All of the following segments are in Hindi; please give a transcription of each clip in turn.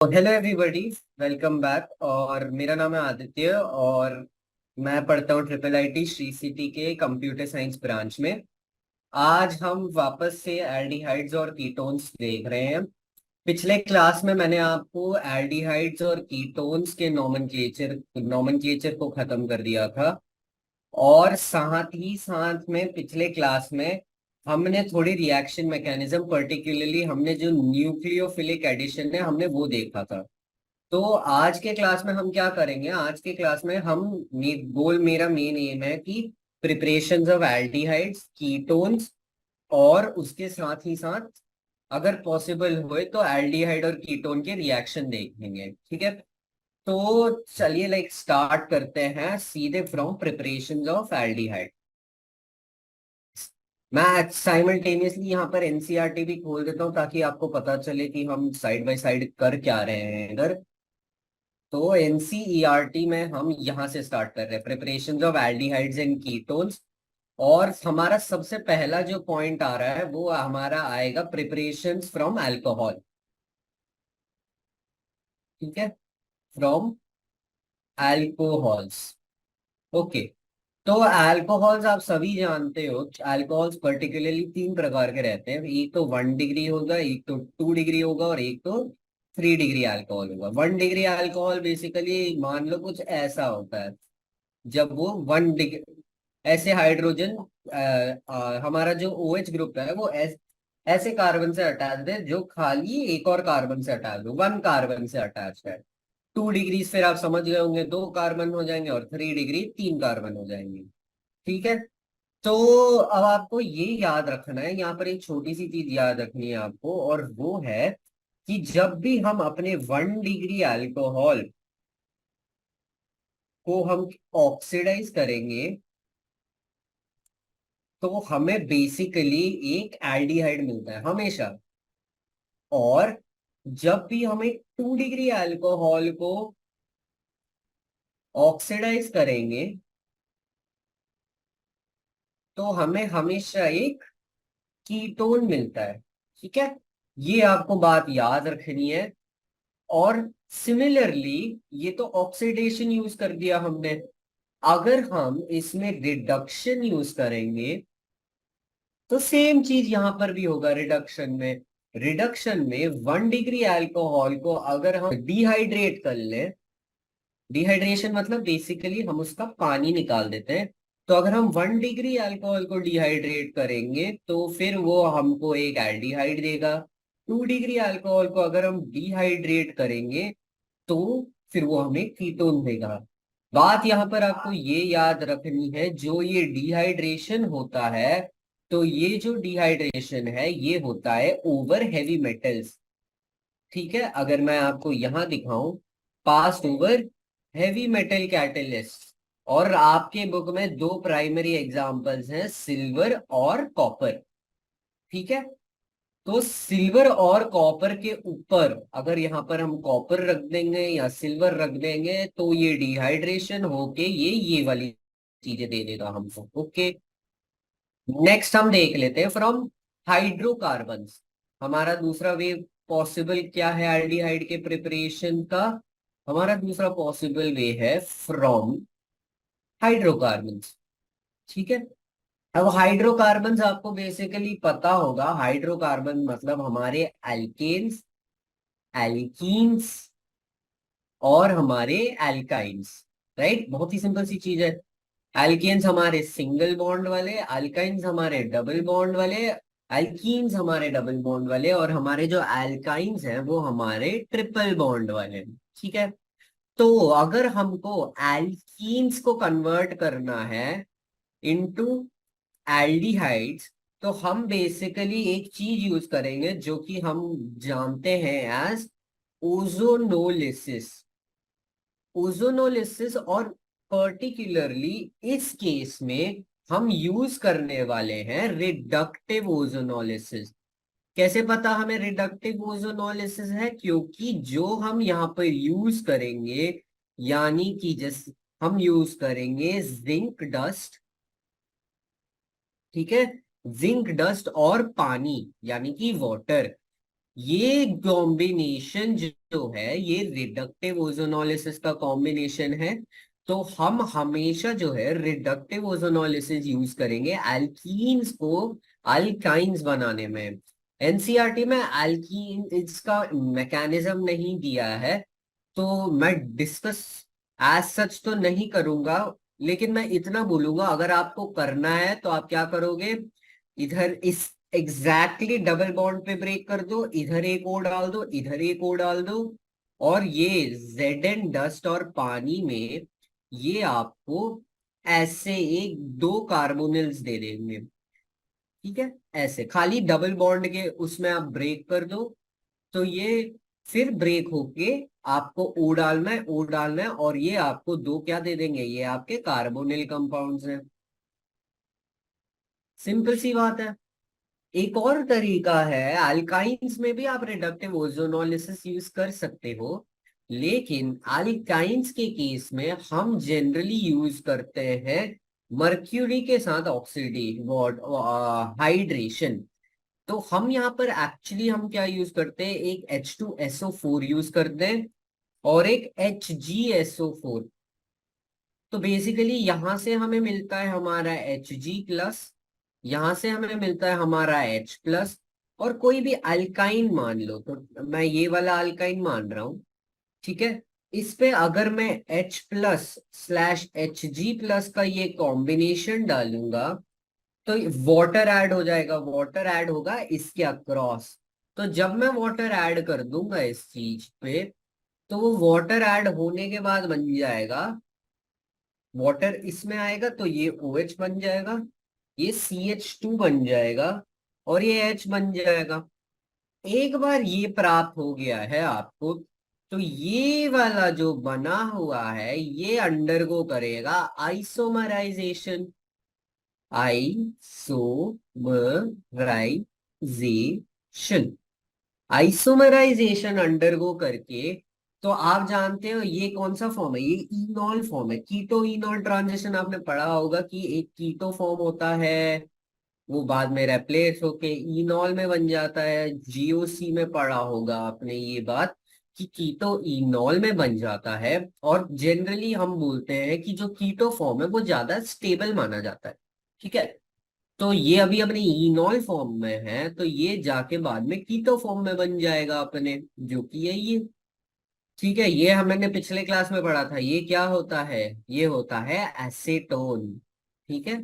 Hello everybody, welcome back. और मेरा नाम है आदित्य और मैं पढ़ता हूँ ट्रिपल आईटी श्री सिटी के कंप्यूटर साइंस ब्रांच में। आज हम वापस से एल्डिहाइड्स और कीटोन्स देख रहे हैं। पिछले क्लास में मैंने आपको एल्डिहाइड्स और कीटोन्स के नोमेनक्लेचर को खत्म कर दिया था। और साथ ही साथ में पिछले क्लास में हमने थोड़ी रिएक्शन मैकेनिज्म, पर्टिकुलरली हमने जो न्यूक्लियोफिलिक एडिशन है हमने वो देखा था। तो आज के क्लास में हम क्या करेंगे, आज के क्लास में हम मेरा मेन एम है कि प्रिपरेशंस ऑफ एल्डिहाइड्स, कीटोन्स और उसके साथ ही साथ अगर पॉसिबल होए तो एल्डिहाइड और कीटोन के रिएक्शन देखेंगे। ठीक है, तो चलिए स्टार्ट करते हैं सीधे फ्रॉम प्रिपरेशंस ऑफ एल्डिहाइड। मैं साइमल्टेनियसली यहाँ पर एनसीईआरटी भी खोल देता हूँ ताकि आपको पता चले कि हम साइड बाय साइड कर क्या रहे हैं इधर। तो एनसीईआरटी में हम यहाँ से स्टार्ट कर रहे हैं preparation of aldehydes and ketones. और हमारा सबसे पहला जो पॉइंट आ रहा है वो हमारा आएगा प्रिपरेशंस फ्रॉम अल्कोहल। ठीक है, फ्रॉम अल्कोहल्स। ओके, तो अल्कोहल्स आप सभी जानते हो, अल्कोहल्स पर्टिकुलरली तीन प्रकार के रहते हैं। एक तो 1 डिग्री होगा, एक तो 2 डिग्री होगा और एक तो 3 डिग्री अल्कोहल होगा। 1 डिग्री अल्कोहल बेसिकली मान लो कुछ ऐसा होता है। जब वो 1 डिग्री ऐसे हाइड्रोजन हमारा जो OH ग्रुप है वो ऐसे कार्बन से अटैच है जो खाली एक और कार्बन से अटैच हो, 1 कार्बन से अटैच है। 2 डिग्री फिर आप समझ गए होंगे, 2 कार्बन हो जाएंगे और 3 डिग्री 3 कार्बन हो जाएंगे। ठीक है, तो अब आपको ये याद रखना है, यहाँ पर एक छोटी सी चीज याद रखनी है आपको, और वो है कि जब भी हम अपने 1 डिग्री अल्कोहल को हम ऑक्सीडाइज करेंगे तो हमें बेसिकली एक एल्डिहाइड मिलता है हमेशा। और जब भी हम एक 2 डिग्री अल्कोहल को ऑक्सीडाइज करेंगे तो हमें हमेशा एक कीटोन मिलता है। ठीक है, ये आपको बात याद रखनी है। और सिमिलरली ये तो ऑक्सीडेशन यूज कर दिया हमने, अगर हम इसमें रिडक्शन यूज करेंगे तो सेम चीज यहां पर भी होगा। रिडक्शन में 1 डिग्री अल्कोहल को अगर हम डिहाइड्रेट कर लें, डिहाइड्रेशन मतलब बेसिकली हम उसका पानी निकाल देते हैं। तो अगर हम 1 डिग्री अल्कोहल को डिहाइड्रेट करेंगे तो फिर वो हमको एक एल्डिहाइड देगा। 2 डिग्री अल्कोहल को अगर हम डिहाइड्रेट करेंगे तो फिर वो हमें कीटोन देगा। बात यहाँ पर आपको ये याद रखनी है, जो ये डिहाइड्रेशन होता है, तो ये जो डिहाइड्रेशन है ये होता है ओवर हैवी मेटल्स। ठीक है, अगर मैं आपको यहां दिखाऊं, पास ओवर हैवी मेटल कैटलिस्ट। और आपके बुक में दो प्राइमरी एग्जांपल्स हैं, सिल्वर और कॉपर। ठीक है, तो सिल्वर और कॉपर के ऊपर अगर यहाँ पर हम कॉपर रख देंगे या सिल्वर रख देंगे तो ये डिहाइड्रेशन होके ये वाली चीजें दे देगा हमको। ओके, नेक्स्ट हम देख लेते हैं फ्रॉम हाइड्रोकार्बन्स। हमारा दूसरा वे पॉसिबल क्या है एल्डिहाइड के प्रिपरेशन का? हमारा दूसरा पॉसिबल वे है फ्रॉम हाइड्रोकार्बन्स। ठीक है, अब हाइड्रोकार्बन्स आपको बेसिकली पता होगा, हाइड्रोकार्बन मतलब हमारे एल्केन्स, एल्कीन्स और हमारे एल्काइंस। राइट, बहुत ही सिंपल सी चीज है। एल्केन्स हमारे सिंगल बॉन्ड वाले, अल्काइंस हमारे डबल बॉन्ड वाले, एल्कीन्स हमारे डबल बॉन्ड वाले और हमारे जो एल्काइंस हैं वो हमारे ट्रिपल बॉन्ड वाले। ठीक है, तो अगर हमको एल्कीन्स को कन्वर्ट करना है इनटू एल्डिहाइड्स तो हम बेसिकली एक चीज यूज करेंगे जो कि हम जानते हैं एज ओजोनोलिसिस। ओजोनोलिसिस, और पर्टिकुलरली इस केस में हम यूज करने वाले हैं रिडक्टिव ओजोनोलिसिस। कैसे पता हमें रिडक्टिव ओजोनोलिसिस है? क्योंकि जो हम यहाँ पर यूज करेंगे, यानी कि जिस हम यूज करेंगे जिंक डस्ट। ठीक है, जिंक डस्ट और पानी यानी कि वाटर। ये कॉम्बिनेशन जो है ये रिडक्टिव ओजोनोलिसिस का कॉम्बिनेशन है। तो हम हमेशा जो है रिडक्टिव ओजोनोलिसिस यूज करेंगे एल्कीन्स को अल्काइंस बनाने में। एनसीईआरटी में एल्कीन इसका मैकेनिज्म नहीं दिया है, तो मैं डिस्कस एज सच तो नहीं करूंगा। लेकिन मैं इतना बोलूंगा, अगर आपको करना है तो आप क्या करोगे, इधर इस एग्जैक्टली डबल बॉन्ड पे ब्रेक कर दो, इधर एक और डाल दो, इधर एक और डाल दो, और ये जेड एंड डस्ट और पानी में ये आपको ऐसे एक दो कार्बोनिल्स दे देंगे। ठीक है, ऐसे खाली डबल बॉन्ड के उसमें आप ब्रेक कर दो, तो ये फिर ब्रेक होके आपको ओ डालना है, ओ डालना है, और ये आपको दो क्या दे देंगे, ये आपके कार्बोनिल कंपाउंड्स हैं। सिंपल सी बात है। एक और तरीका है, अल्काइंस में भी आप रिडक्टिव ओजोनोलिसिस यूज कर सकते हो, लेकिन अल्काइंस के केस में हम जनरली यूज करते हैं मर्क्यूरी के साथ हाइड्रेशन। तो हम यहाँ पर एक्चुअली हम क्या यूज करते हैं, एक H2SO4 यूज करते हैं और एक HgSO4। तो बेसिकली यहां से हमें मिलता है हमारा Hg+, यहां से हमें मिलता है हमारा H+, और कोई भी अल्काइन मान लो, तो मैं ये वाला अल्काइन मान रहा हूं। ठीक है, इस पे अगर मैं H+/Hg+ का ये कॉम्बिनेशन डालूंगा, तो वाटर ऐड हो जाएगा, वाटर ऐड होगा इसके अक्रॉस। तो जब मैं वाटर ऐड कर दूंगा इस चीज पे, तो वो वाटर ऐड होने के बाद बन जाएगा, वाटर इसमें आएगा तो ये OH बन जाएगा, ये CH2 बन जाएगा, और ये H बन जाएगा। एक बार ये प्राप्त हो गया है आपको, तो ये वाला जो बना हुआ है ये अंडरगो करेगा आइसोमराइजेशन। आइसोमराइजेशन, आइसोमराइजेशन अंडरगो करके, तो आप जानते हो ये कौन सा फॉर्म है, ये इनॉल फॉर्म है। कीटो इनॉल ट्रांजिशन आपने पढ़ा होगा कि एक कीटो फॉर्म होता है, वो बाद में रेप्लेस होके इनॉल में बन जाता है। जीओसी में पढ़ा होगा आपने ये बात कि कीटो इनॉल में बन जाता है। और जनरली हम बोलते हैं कि जो कीटो फॉर्म है वो ज्यादा स्टेबल माना जाता है। ठीक है, तो ये अभी अपने इनॉल फॉर्म में है, तो ये जाके बाद में कीटो फॉर्म में बन जाएगा अपने, जो कि है ये। ठीक है, ये हमने पिछले क्लास में पढ़ा था, ये क्या होता है, ये होता है एसीटोन। ठीक है,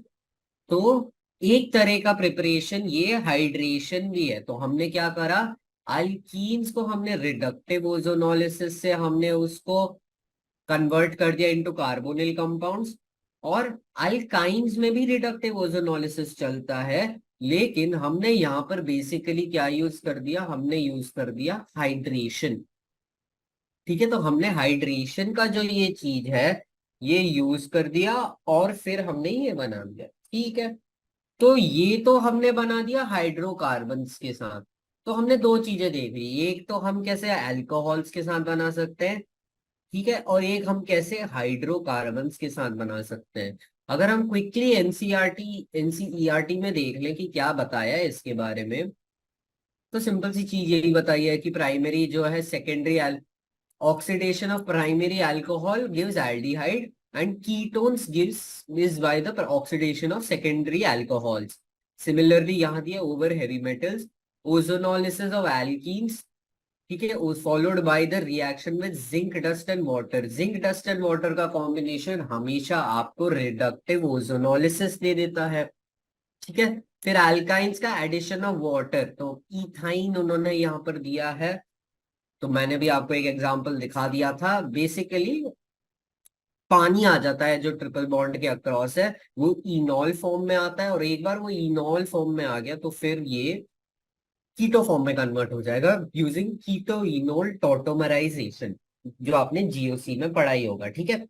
तो एक तरह का प्रिपरेशन ये हाइड्रेशन भी है। तो हमने क्या करा, अल्कीन्स को हमने रिडक्टिव ओजोनोलिसिस से हमने उसको कन्वर्ट कर दिया इनटू कार्बोनिल कंपाउंड्स। और अल्काइंस में भी रिडक्टिव ओजोनोलिसिस चलता है, लेकिन हमने यहां पर बेसिकली क्या यूज कर दिया, हमने यूज कर दिया हाइड्रेशन। ठीक है, तो हमने हाइड्रेशन का जो ये चीज है ये यूज कर दिया, और फिर हमने ये बना दिया। ठीक है, तो ये तो हमने बना दिया हाइड्रोकार्बन्स के साथ। तो हमने दो चीजें देख ली, एक तो हम कैसे अल्कोहल्स के साथ बना सकते हैं, ठीक है, और एक हम कैसे हाइड्रोकार्बन्स के साथ बना सकते हैं। अगर हम क्विकली एनसीईआरटी में देख लें कि क्या बताया है इसके बारे में, तो सिंपल सी चीज यही बताई है कि प्राइमरी जो है secondary oxidation of primary alcohol gives aldehyde, and ketones gives is by the oxidation of secondary alcohols. Similarly यहाँ दिए over heavy metals, ozonolysis of alkenes, ठीक है, followed by the reaction with zinc dust and water. zinc dust and water का कॉम्बिनेशन हमेशा आपको reductive ozonolysis दे देता है। ठीक है, फिर alkynes का addition of water, तो इथाइन उन्होंने यहाँ पर दिया है। तो मैंने भी आपको एक एग्जांपल दिखा दिया था, बेसिकली पानी आ जाता है जो ट्रिपल बॉन्ड के अक्रॉस है, वो इनॉल फॉर्म में आता है, और एक बार वो इनॉल फॉर्म में आ गया तो फिर ये कीटो फॉर्म में कन्वर्ट हो जाएगा यूजिंग कीटो इनोल टॉटोमराइजेशन, जो आपने जीओसी में पढ़ाई होगा। ठीक है,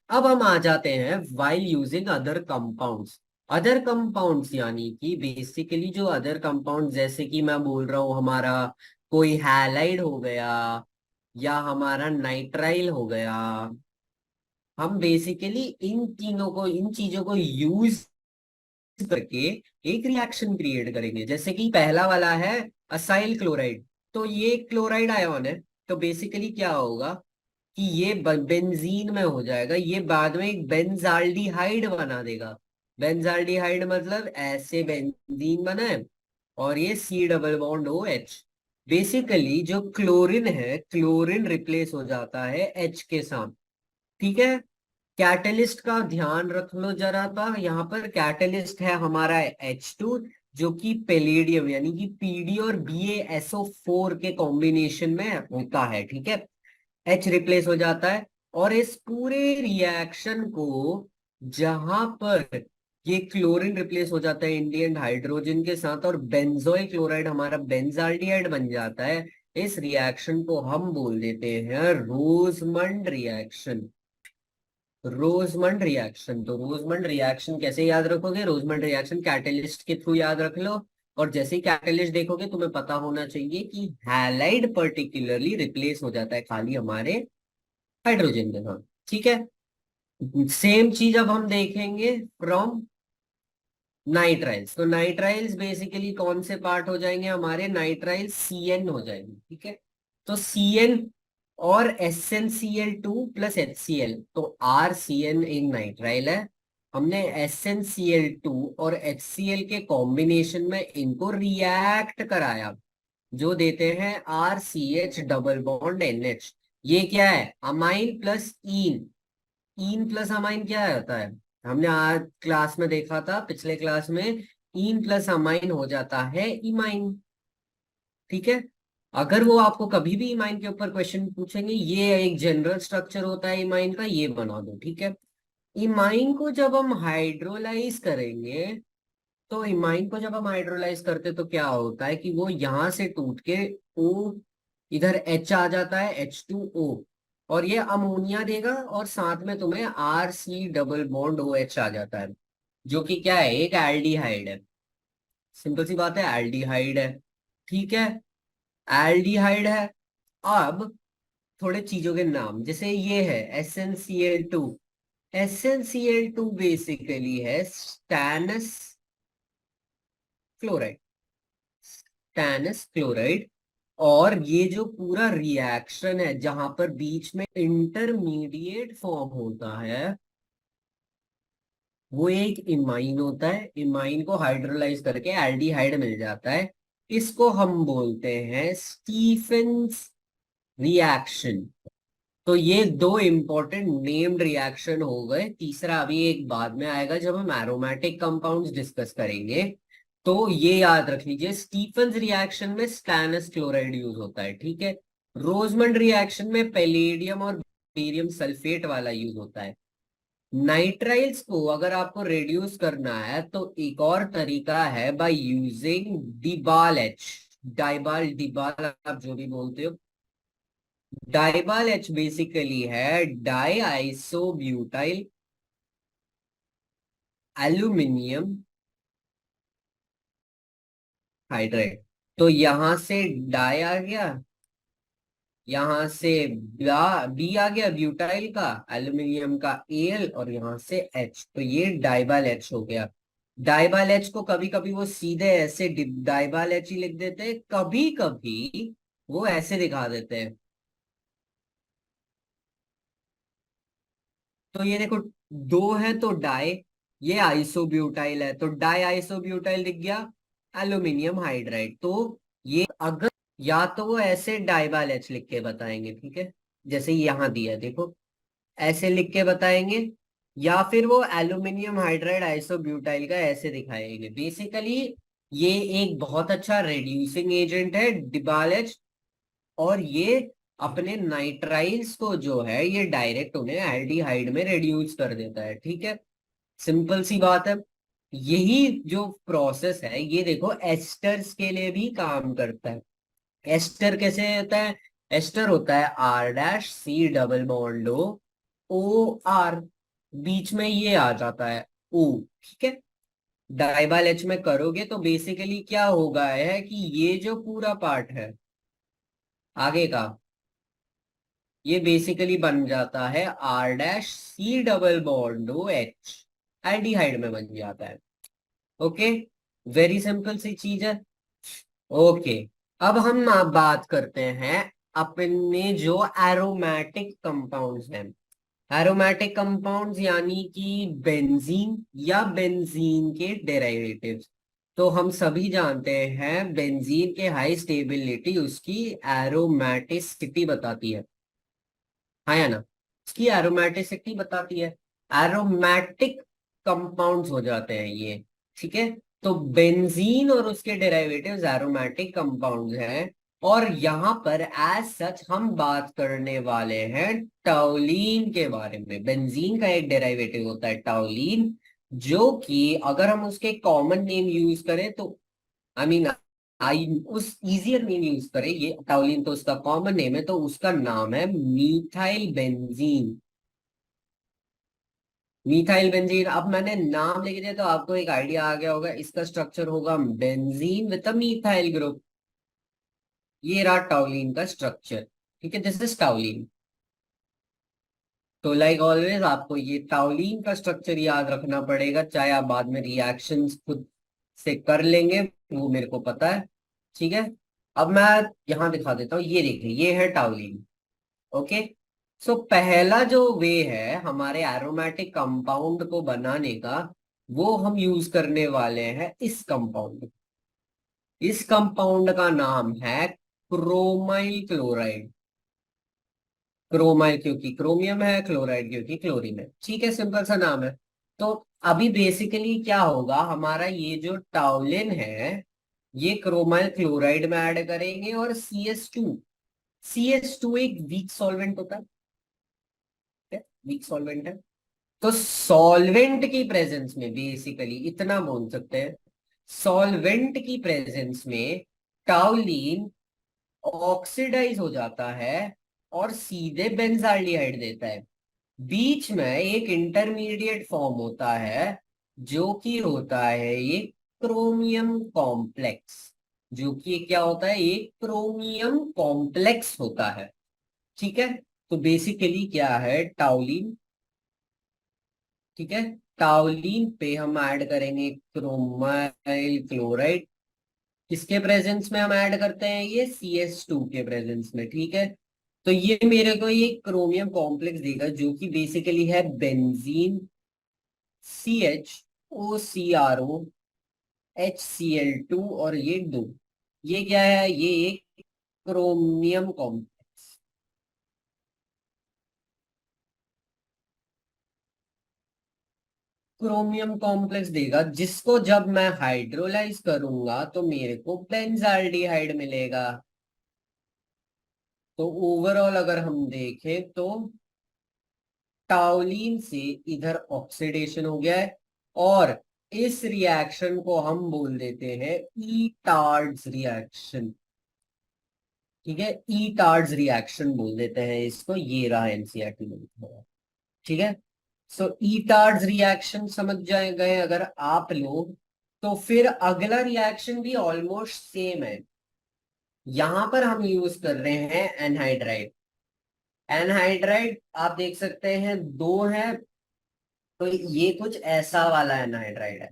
अब हम आ जाते हैं while using other compounds. Other compounds यानी कि बेसिकली जो अदर कंपाउंड, जैसे कि मैं बोल रहा हूँ हमारा कोई हैलाइड हो गया, या हमारा नाइट्राइल हो गया, हम बेसिकली इन तीनों को, इन चीजों को यूज करके एक रिएक्शन क्रिएट करेंगे। जैसे कि पहला वाला है असाइल क्लोराइड, तो ये क्लोराइड आयन है, तो बेसिकली क्या होगा कि ये बेंजीन में हो जाएगा, ये बाद में एक बेंजाल्डिहाइड बना देगा। बेंजाल्डिहाइड मतलब ऐसे बेंजीन बना है और ये C double bond O H. Basically जो क्लोरीन है, क्लोरीन रिप्लेस हो जाता है एच के साथ। ठीक है, कैटलिस्ट का ध्यान रख लो जरा सा, यहाँ पर कैटलिस्ट है हमारा H2, जो कि पेलेडियम यानी कि पीडी और BaSO4 के कॉम्बिनेशन में होता है। ठीक है, H रिप्लेस हो जाता है और इस पूरे रिएक्शन को, जहां पर ये क्लोरीन रिप्लेस हो जाता है इंडियन हाइड्रोजन के साथ और बेंजोइल क्लोराइड हमारा बेंजाल्डिहाइड बन जाता है, इस रिएक्शन को हम बोल देते हैं रोजमंड रिएक्शन। रोजमंड रिएक्शन, तो रोजमंड रिएक्शन कैसे याद रखोगे? रोजमंड रिएक्शन कैटलिस्ट के थ्रू याद रख लो, और जैसे ही कैटलिस्ट देखोगे तुम्हें पता होना चाहिए कि हैलाइड पर्टिकुलरली रिप्लेस हो जाता है खाली हमारे हाइड्रोजन के साथ। ठीक है, सेम चीज अब हम देखेंगे फ्रॉम नाइट्राइल्स। तो नाइट्राइल्स बेसिकली कौन से पार्ट हो जाएंगे हमारे? नाइट्राइल CN हो जाएंगे। ठीक है, तो CN और SnCl2 प्लस HCl, तो RCN एक नाइट्राइल है। हमने SnCl2 और HCl के कॉम्बिनेशन में इनको रिएक्ट कराया, जो देते हैं RCH डबल बॉन्ड NH। ये क्या है? अमाइन प्लस ईन। ईन प्लस अमाइन क्या होता है? हमने आज क्लास में देखा था, पिछले क्लास में, ईन प्लस अमाइन हो जाता है इमाइन। ठीक है, अगर वो आपको कभी भी इमाइन के ऊपर क्वेश्चन पूछेंगे, ये एक जनरल स्ट्रक्चर होता है इमाइन का, ये बना दो। ठीक है, इमाइन को जब हम हाइड्रोलाइज करेंगे, तो इमाइन को जब हम हाइड्रोलाइज करते तो क्या होता है कि वो यहां से टूट के ओ, इधर H आ जाता है H2O, और ये अमोनिया देगा और साथ में तुम्हें RC डबल बॉन्ड OH आ जाता है, जो कि क्या है? एक एल्डिहाइड है। सिंपल सी बात है, एल्डिहाइड है। ठीक है, एल्डिहाइड है। अब थोड़े चीजों के नाम, जैसे ये है SnCl2। SnCl2 बेसिकली है स्टैनस क्लोराइड, टैनस क्लोराइड। और ये जो पूरा रिएक्शन है जहां पर बीच में इंटरमीडिएट फॉर्म होता है, वो एक इमाइन होता है। इमाइन को हाइड्रोलाइज करके एल्डिहाइड मिल जाता है, इसको हम बोलते हैं स्टीफेंस रिएक्शन। तो ये दो इंपॉर्टेंट नेम्ड रिएक्शन हो गए। तीसरा अभी एक बाद में आएगा जब हम एरोमेटिक कंपाउंड्स डिस्कस करेंगे। तो ये याद रख लीजिए, स्टीफंस रिएक्शन में स्टैनस क्लोराइड यूज होता है। ठीक है, रोजमंड रिएक्शन में पैलेडियम और बेरियम सल्फेट वाला यूज होता है। नाइट्राइल्स को अगर आपको रिड्यूस करना है तो एक और तरीका है, बाय यूजिंग डिबाल एच। डाइबाल, डिबाल आप जो भी बोलते हो। डाइबाल एच बेसिकली है डाई आइसोब्यूटाइल एल्यूमिनियम हाइड्राइड। तो यहां से डाई आ गया, यहां से बी आ गया ब्यूटाइल का, एल्यूमिनियम का Al, और यहां से H, तो ये डाइबाल एच हो गया। डाइबाल एच को कभी कभी वो सीधे ऐसे डाइबाल एच ही लिख देते हैं, कभी कभी वो ऐसे दिखा देते हैं। तो ये देखो, दो है तो डाई, ये आइसोब्यूटाइल है तो डाई आइसोब्यूटाइल दिख गया, एल्यूमिनियम हाइड्राइड। तो ये अगर, या तो वो ऐसे डाइबाल एच लिख के बताएंगे, ठीक है, जैसे यहाँ दिया है देखो, ऐसे लिख के बताएंगे, या फिर वो एल्यूमिनियम हाइड्राइड आइसोब्यूटाइल का ऐसे दिखाएंगे। बेसिकली ये एक बहुत अच्छा रेड्यूसिंग एजेंट है डिबाल एच, और ये अपने नाइट्राइल्स को जो है ये डायरेक्ट उन्हें एल्डिहाइड में रिड्यूस कर देता है। ठीक है, सिंपल सी बात है। यही जो प्रोसेस है ये देखो एस्टर्स के लिए भी काम करता है। एस्टर कैसे होता है? एस्टर होता है R' C double bond O R, बीच में ये आ जाता है O। ठीक है, डाइबाल एच में करोगे तो बेसिकली क्या होगा है कि ये जो पूरा पार्ट है आगे का, ये बेसिकली बन जाता है R' C double bond OH, aldehyde में बन जाता है। ओके, वेरी सिंपल सी चीज है। ओके, अब हम बात करते हैं अपने जो एरोमेटिक कंपाउंड्स हैं। एरोमेटिक कंपाउंड्स यानी कि बेंजीन या बेंजीन के डेरिवेटिव्स। तो हम सभी जानते हैं बेंजीन के हाई स्टेबिलिटी उसकी एरोमेटिसिटी बताती है। हाँ या ना? इसकी एरोमेटिसिटी बताती है। एरोमेटिक कंपाउंड्स हो जाते हैं ये। ठीक है। तो बेंजीन और उसके डेरिवेटिव्स एरोमेटिक कंपाउंड्स हैं। और यहां पर एज सच हम बात करने वाले हैं टाउलीन के बारे में। बेंजीन का एक डेरिवेटिव होता है टाउलीन, जो कि अगर हम उसके कॉमन नेम यूज करें तो आई मीन आई उस इजियर नेम यूज करें, ये टाउलिन तो उसका कॉमन नेम है, तो उसका नाम है मीथाइल बेंजीन। Methyl benzene. अब मैंने नाम लिख दिया तो आपको एक आइडिया आ गया होगा, इसका स्ट्रक्चर होगा benzene with a methyl group. ये रहा टाउलिन का स्ट्रक्चर। ठीक है, दिस इज टाउलिन। तो लाइक ऑलवेज आपको ये टाउलिन का स्ट्रक्चर याद रखना पड़ेगा, चाहे आप बाद में रिएक्शंस खुद से कर लेंगे, वो मेरे को पता है। ठीक है। अब मैं यहां दिखा देता हूँ, ये देखिए ये है टाउलिन। ओके। सो पहला जो वे है हमारे एरोमेटिक कंपाउंड को बनाने का, वो हम यूज करने वाले हैं इस कंपाउंड। इस कंपाउंड का नाम है क्रोमाइल क्लोराइड। क्रोमाइल क्योंकि क्रोमियम है, क्लोराइड क्योंकि क्लोरीन है। ठीक है, सिंपल सा नाम है। तो अभी बेसिकली क्या होगा, हमारा ये जो टाउलिन है ये क्रोमाइल क्लोराइड में ऐड करेंगे और CS2। CS2 एक वीक सॉल्वेंट होता है, वीक सॉल्वेंट है। तो सॉल्वेंट की प्रेजेंस में बेसिकली इतना बोल सकते हैं, सॉल्वेंट की प्रेजेंस में टाउलिन ऑक्सीडाइज हो जाता है और सीधे बेंजाल्डिहाइड देता है। बीच में एक इंटरमीडिएट फॉर्म होता है जो कि होता है ये क्रोमियम कॉम्प्लेक्स। जो कि क्या होता है, एक क्रोमियम कॉम्प्लेक्स होता है। ठीक है। तो बेसिकली क्या है टाउलिन। ठीक है। टाउलिन पे हम ऐड करेंगे क्रोमाइल क्लोराइड। किसके प्रेजेंस में हम ऐड करते हैं, ये CS2 के प्रेजेंस में। ठीक है। तो ये मेरे को ये क्रोमियम कॉम्प्लेक्स देगा जो कि बेसिकली है बेंजीन CHOCRO HCl2 और ये दो। ये क्या है, ये एक क्रोमियम कॉम्प्लेक्स। क्रोमियम कॉम्प्लेक्स देगा जिसको जब मैं हाइड्रोलाइज करूंगा तो मेरे को बेंजाल्डिहाइड मिलेगा। तो ओवरऑल अगर हम देखें तो टाउलिन से इधर ऑक्सीडेशन हो गया है। और इस रिएक्शन को हम बोल देते हैं ईटार्ड्स रिएक्शन। ठीक है, ईटार्ड्स रिएक्शन बोल देते हैं इसको। ये रहा एनसीईआरटी में लिखा हुआ। ठीक है। सो ईटार्ड्स रिएक्शन समझ जाए गए अगर आप लोग, तो फिर अगला रिएक्शन भी ऑलमोस्ट सेम है। यहां पर हम यूज कर रहे हैं एनहाइड्राइड। एनहाइड्राइड आप देख सकते हैं दो है। तो ये कुछ ऐसा वाला एनहाइड्राइड है।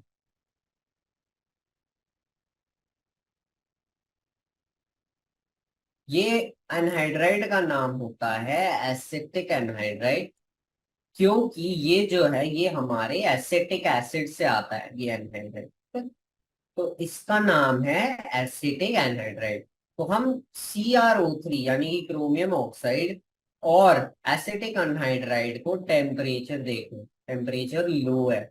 ये एनहाइड्राइड का नाम होता है एसिटिक एनहाइड्राइड, क्योंकि ये जो है ये हमारे एसिटिक एसिड से आता है ये एनहाइड्राइड। तो इसका नाम है एसिटिक एनहाइड्राइड। तो हम CrO3 यानी कि क्रोमियम ऑक्साइड और एसिटिक एनहाइड्राइड को टेम्परेचर देखो, टेम्परेचर लो है।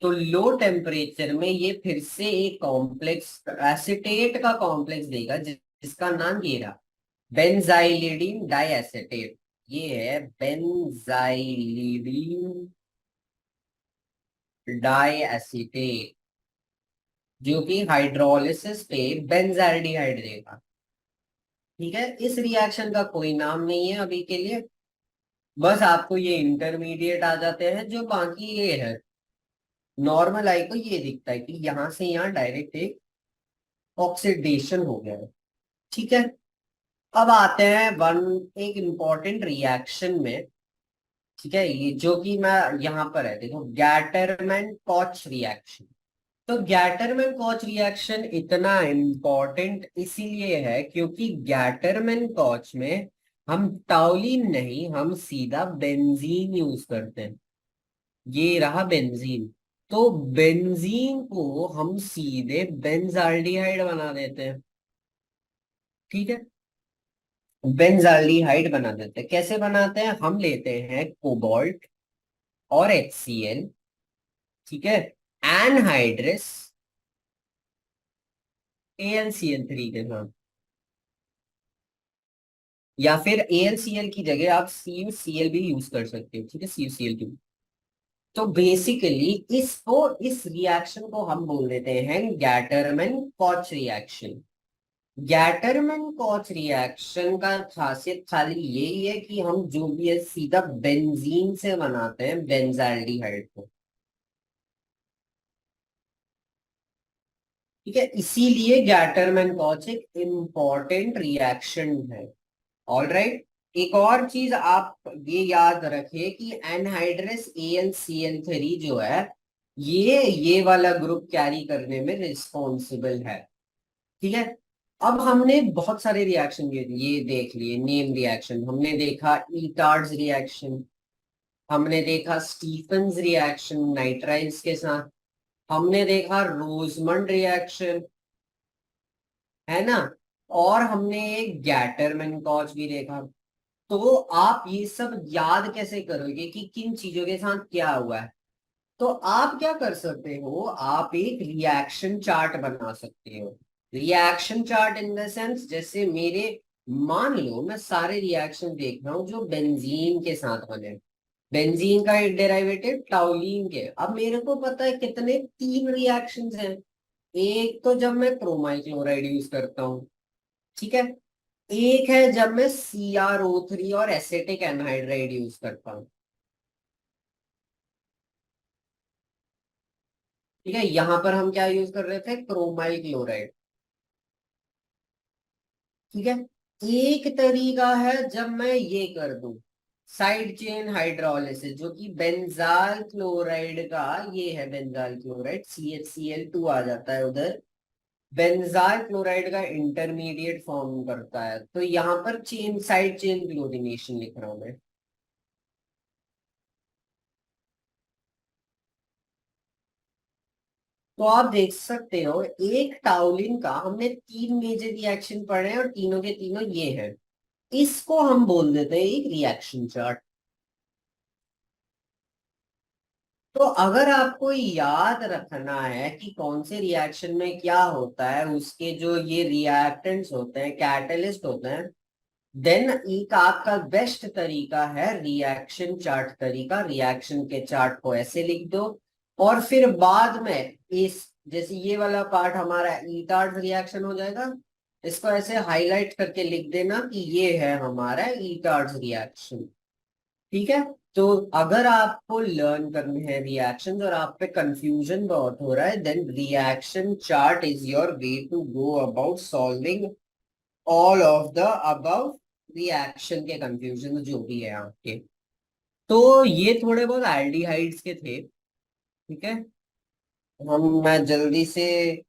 तो लो टेम्परेचर में ये फिर से एक कॉम्प्लेक्स एसिटेट का कॉम्प्लेक्स देगा जिसका नाम ये रहा बेंजाइलिडीन डाइएसिटेट। ये है बेंजाइलिडीन डाइएसिटेट, जो कि हाइड्रोलिसिस पे बेंजाल्डिहाइड देगा। ठीक है। इस रिएक्शन का कोई नाम नहीं है अभी के लिए, बस आपको ये इंटरमीडिएट आ जाते हैं। जो बाकी ये है नॉर्मल आई को ये दिखता है कि यहां से यहाँ डायरेक्ट एक ऑक्सीडेशन हो गया है। ठीक है। अब आते हैं वन एक इंपॉर्टेंट रिएक्शन में। ठीक है, ये जो कि मैं यहाँ पर है देखो, गैटरमैन कॉच रिएक्शन। तो गैटरमैन कॉच रिएक्शन इतना इम्पोर्टेंट इसीलिए है क्योंकि गैटरमैन कॉच में हम टाउलिन नहीं, हम सीधा बेंजीन यूज करते हैं। ये रहा बेंजीन। तो बेंजीन को हम सीधे बेंजाल्डिहाइड बना देते हैं। ठीक है, बेंजाल्डिहाइड बना देते हैं। कैसे बनाते हैं? हम लेते हैं कोबाल्ट और HCl, ठीक है, एनहाइड्रस AlCl3 के साथ, या फिर AlCl की जगह आप CuCl भी यूज कर सकते हो। ठीक है, CuCl की। तो बेसिकली इस रिएक्शन को हम बोल देते हैं गैटरमैन कॉच रिएक्शन। गैटरमैन कॉच रिएक्शन का खासियत खाली यही है कि हम जो भी है सीधा बेंजीन से बनाते हैं, बेंजाल्डिहाइड को। ठीक है, इसीलिए गैटरमैन कॉच एक इम्पॉर्टेंट रिएक्शन है। All right. एक और चीज आप ये याद रखिए कि एनहाइड्रस AlCl3 जो है, ये वाला ग्रुप कैरी करने में रिस्पॉन्सिबल है। ठीक है। अब हमने बहुत सारे रिएक्शन ये देख लिए, नेम रिएक्शन हमने देखा, ईटार्ड्स रिएक्शन हमने देखा, स्टीफंस रिएक्शन नाइट्राइल्स के साथ हमने देखा, रोजमंड रिएक्शन, है ना, और हमने एक गैटरमैन कॉच भी देखा। तो आप ये सब याद कैसे करोगे कि किन चीजों के साथ क्या हुआ है? तो आप क्या कर सकते हो, आप एक रिएक्शन चार्ट बना सकते हो। Reaction chart in the sense, जैसे मेरे, मान लो मैं सारे रिएक्शन देख रहा हूं जो बेंजीन के साथ बने। बेंजीन का एक डेरिवेटिव टाउलिन के, अब मेरे को पता है कितने, 3 रिएक्शंस हैं। एक तो जब मैं क्रोमाइल क्लोराइड यूज करता हूँ, ठीक है, एक है जब मैं CrO3 और एसिटिक एनहाइड्राइड यूज करता हूँ। ठीक है, यहां पर हम क्या यूज कर रहे थे, क्रोमाइल क्लोराइड। ठीक है, एक तरीका है जब मैं ये कर दूं, साइड चेन हाइड्रोलिसिस, जो कि बेंजाल क्लोराइड का, ये है बेंजाल क्लोराइड, CHCl2 आ जाता है उधर, बेंजाल क्लोराइड का इंटरमीडिएट फॉर्म करता है। तो यहाँ पर चेन, साइड चेन क्लोरीनेशन लिख रहा हूं मैं। तो आप देख सकते हो, एक टाउलिन का हमने 3 मेजर रिएक्शन पढ़े हैं और तीनों के तीनों ये हैं। इसको हम बोल देते हैं एक रिएक्शन चार्ट। तो अगर आपको याद रखना है कि कौन से रिएक्शन में क्या होता है, उसके जो ये रिएक्टेंट्स होते हैं, कैटलिस्ट होते हैं, देन एक आपका बेस्ट तरीका है रिएक्शन चार्ट तरीका। रिएक्शन के चार्ट को ऐसे लिख दो, और फिर बाद में इस, जैसे ये वाला पार्ट हमारा ईटार्ड रिएक्शन हो जाएगा, इसको ऐसे हाईलाइट करके लिख देना कि ये है हमारा ईटार्ड रिएक्शन। ठीक है। तो अगर आपको लर्न करने हैं रिएक्शंस और आप पे कंफ्यूजन बहुत हो रहा है, then reaction chart is your way to go about solving all of the above reaction के कंफ्यूजन जो भी है आपके। तो ये थोड़े बहुत एल्डिहाइड्स के थे। ठीक है, मैं जल्दी से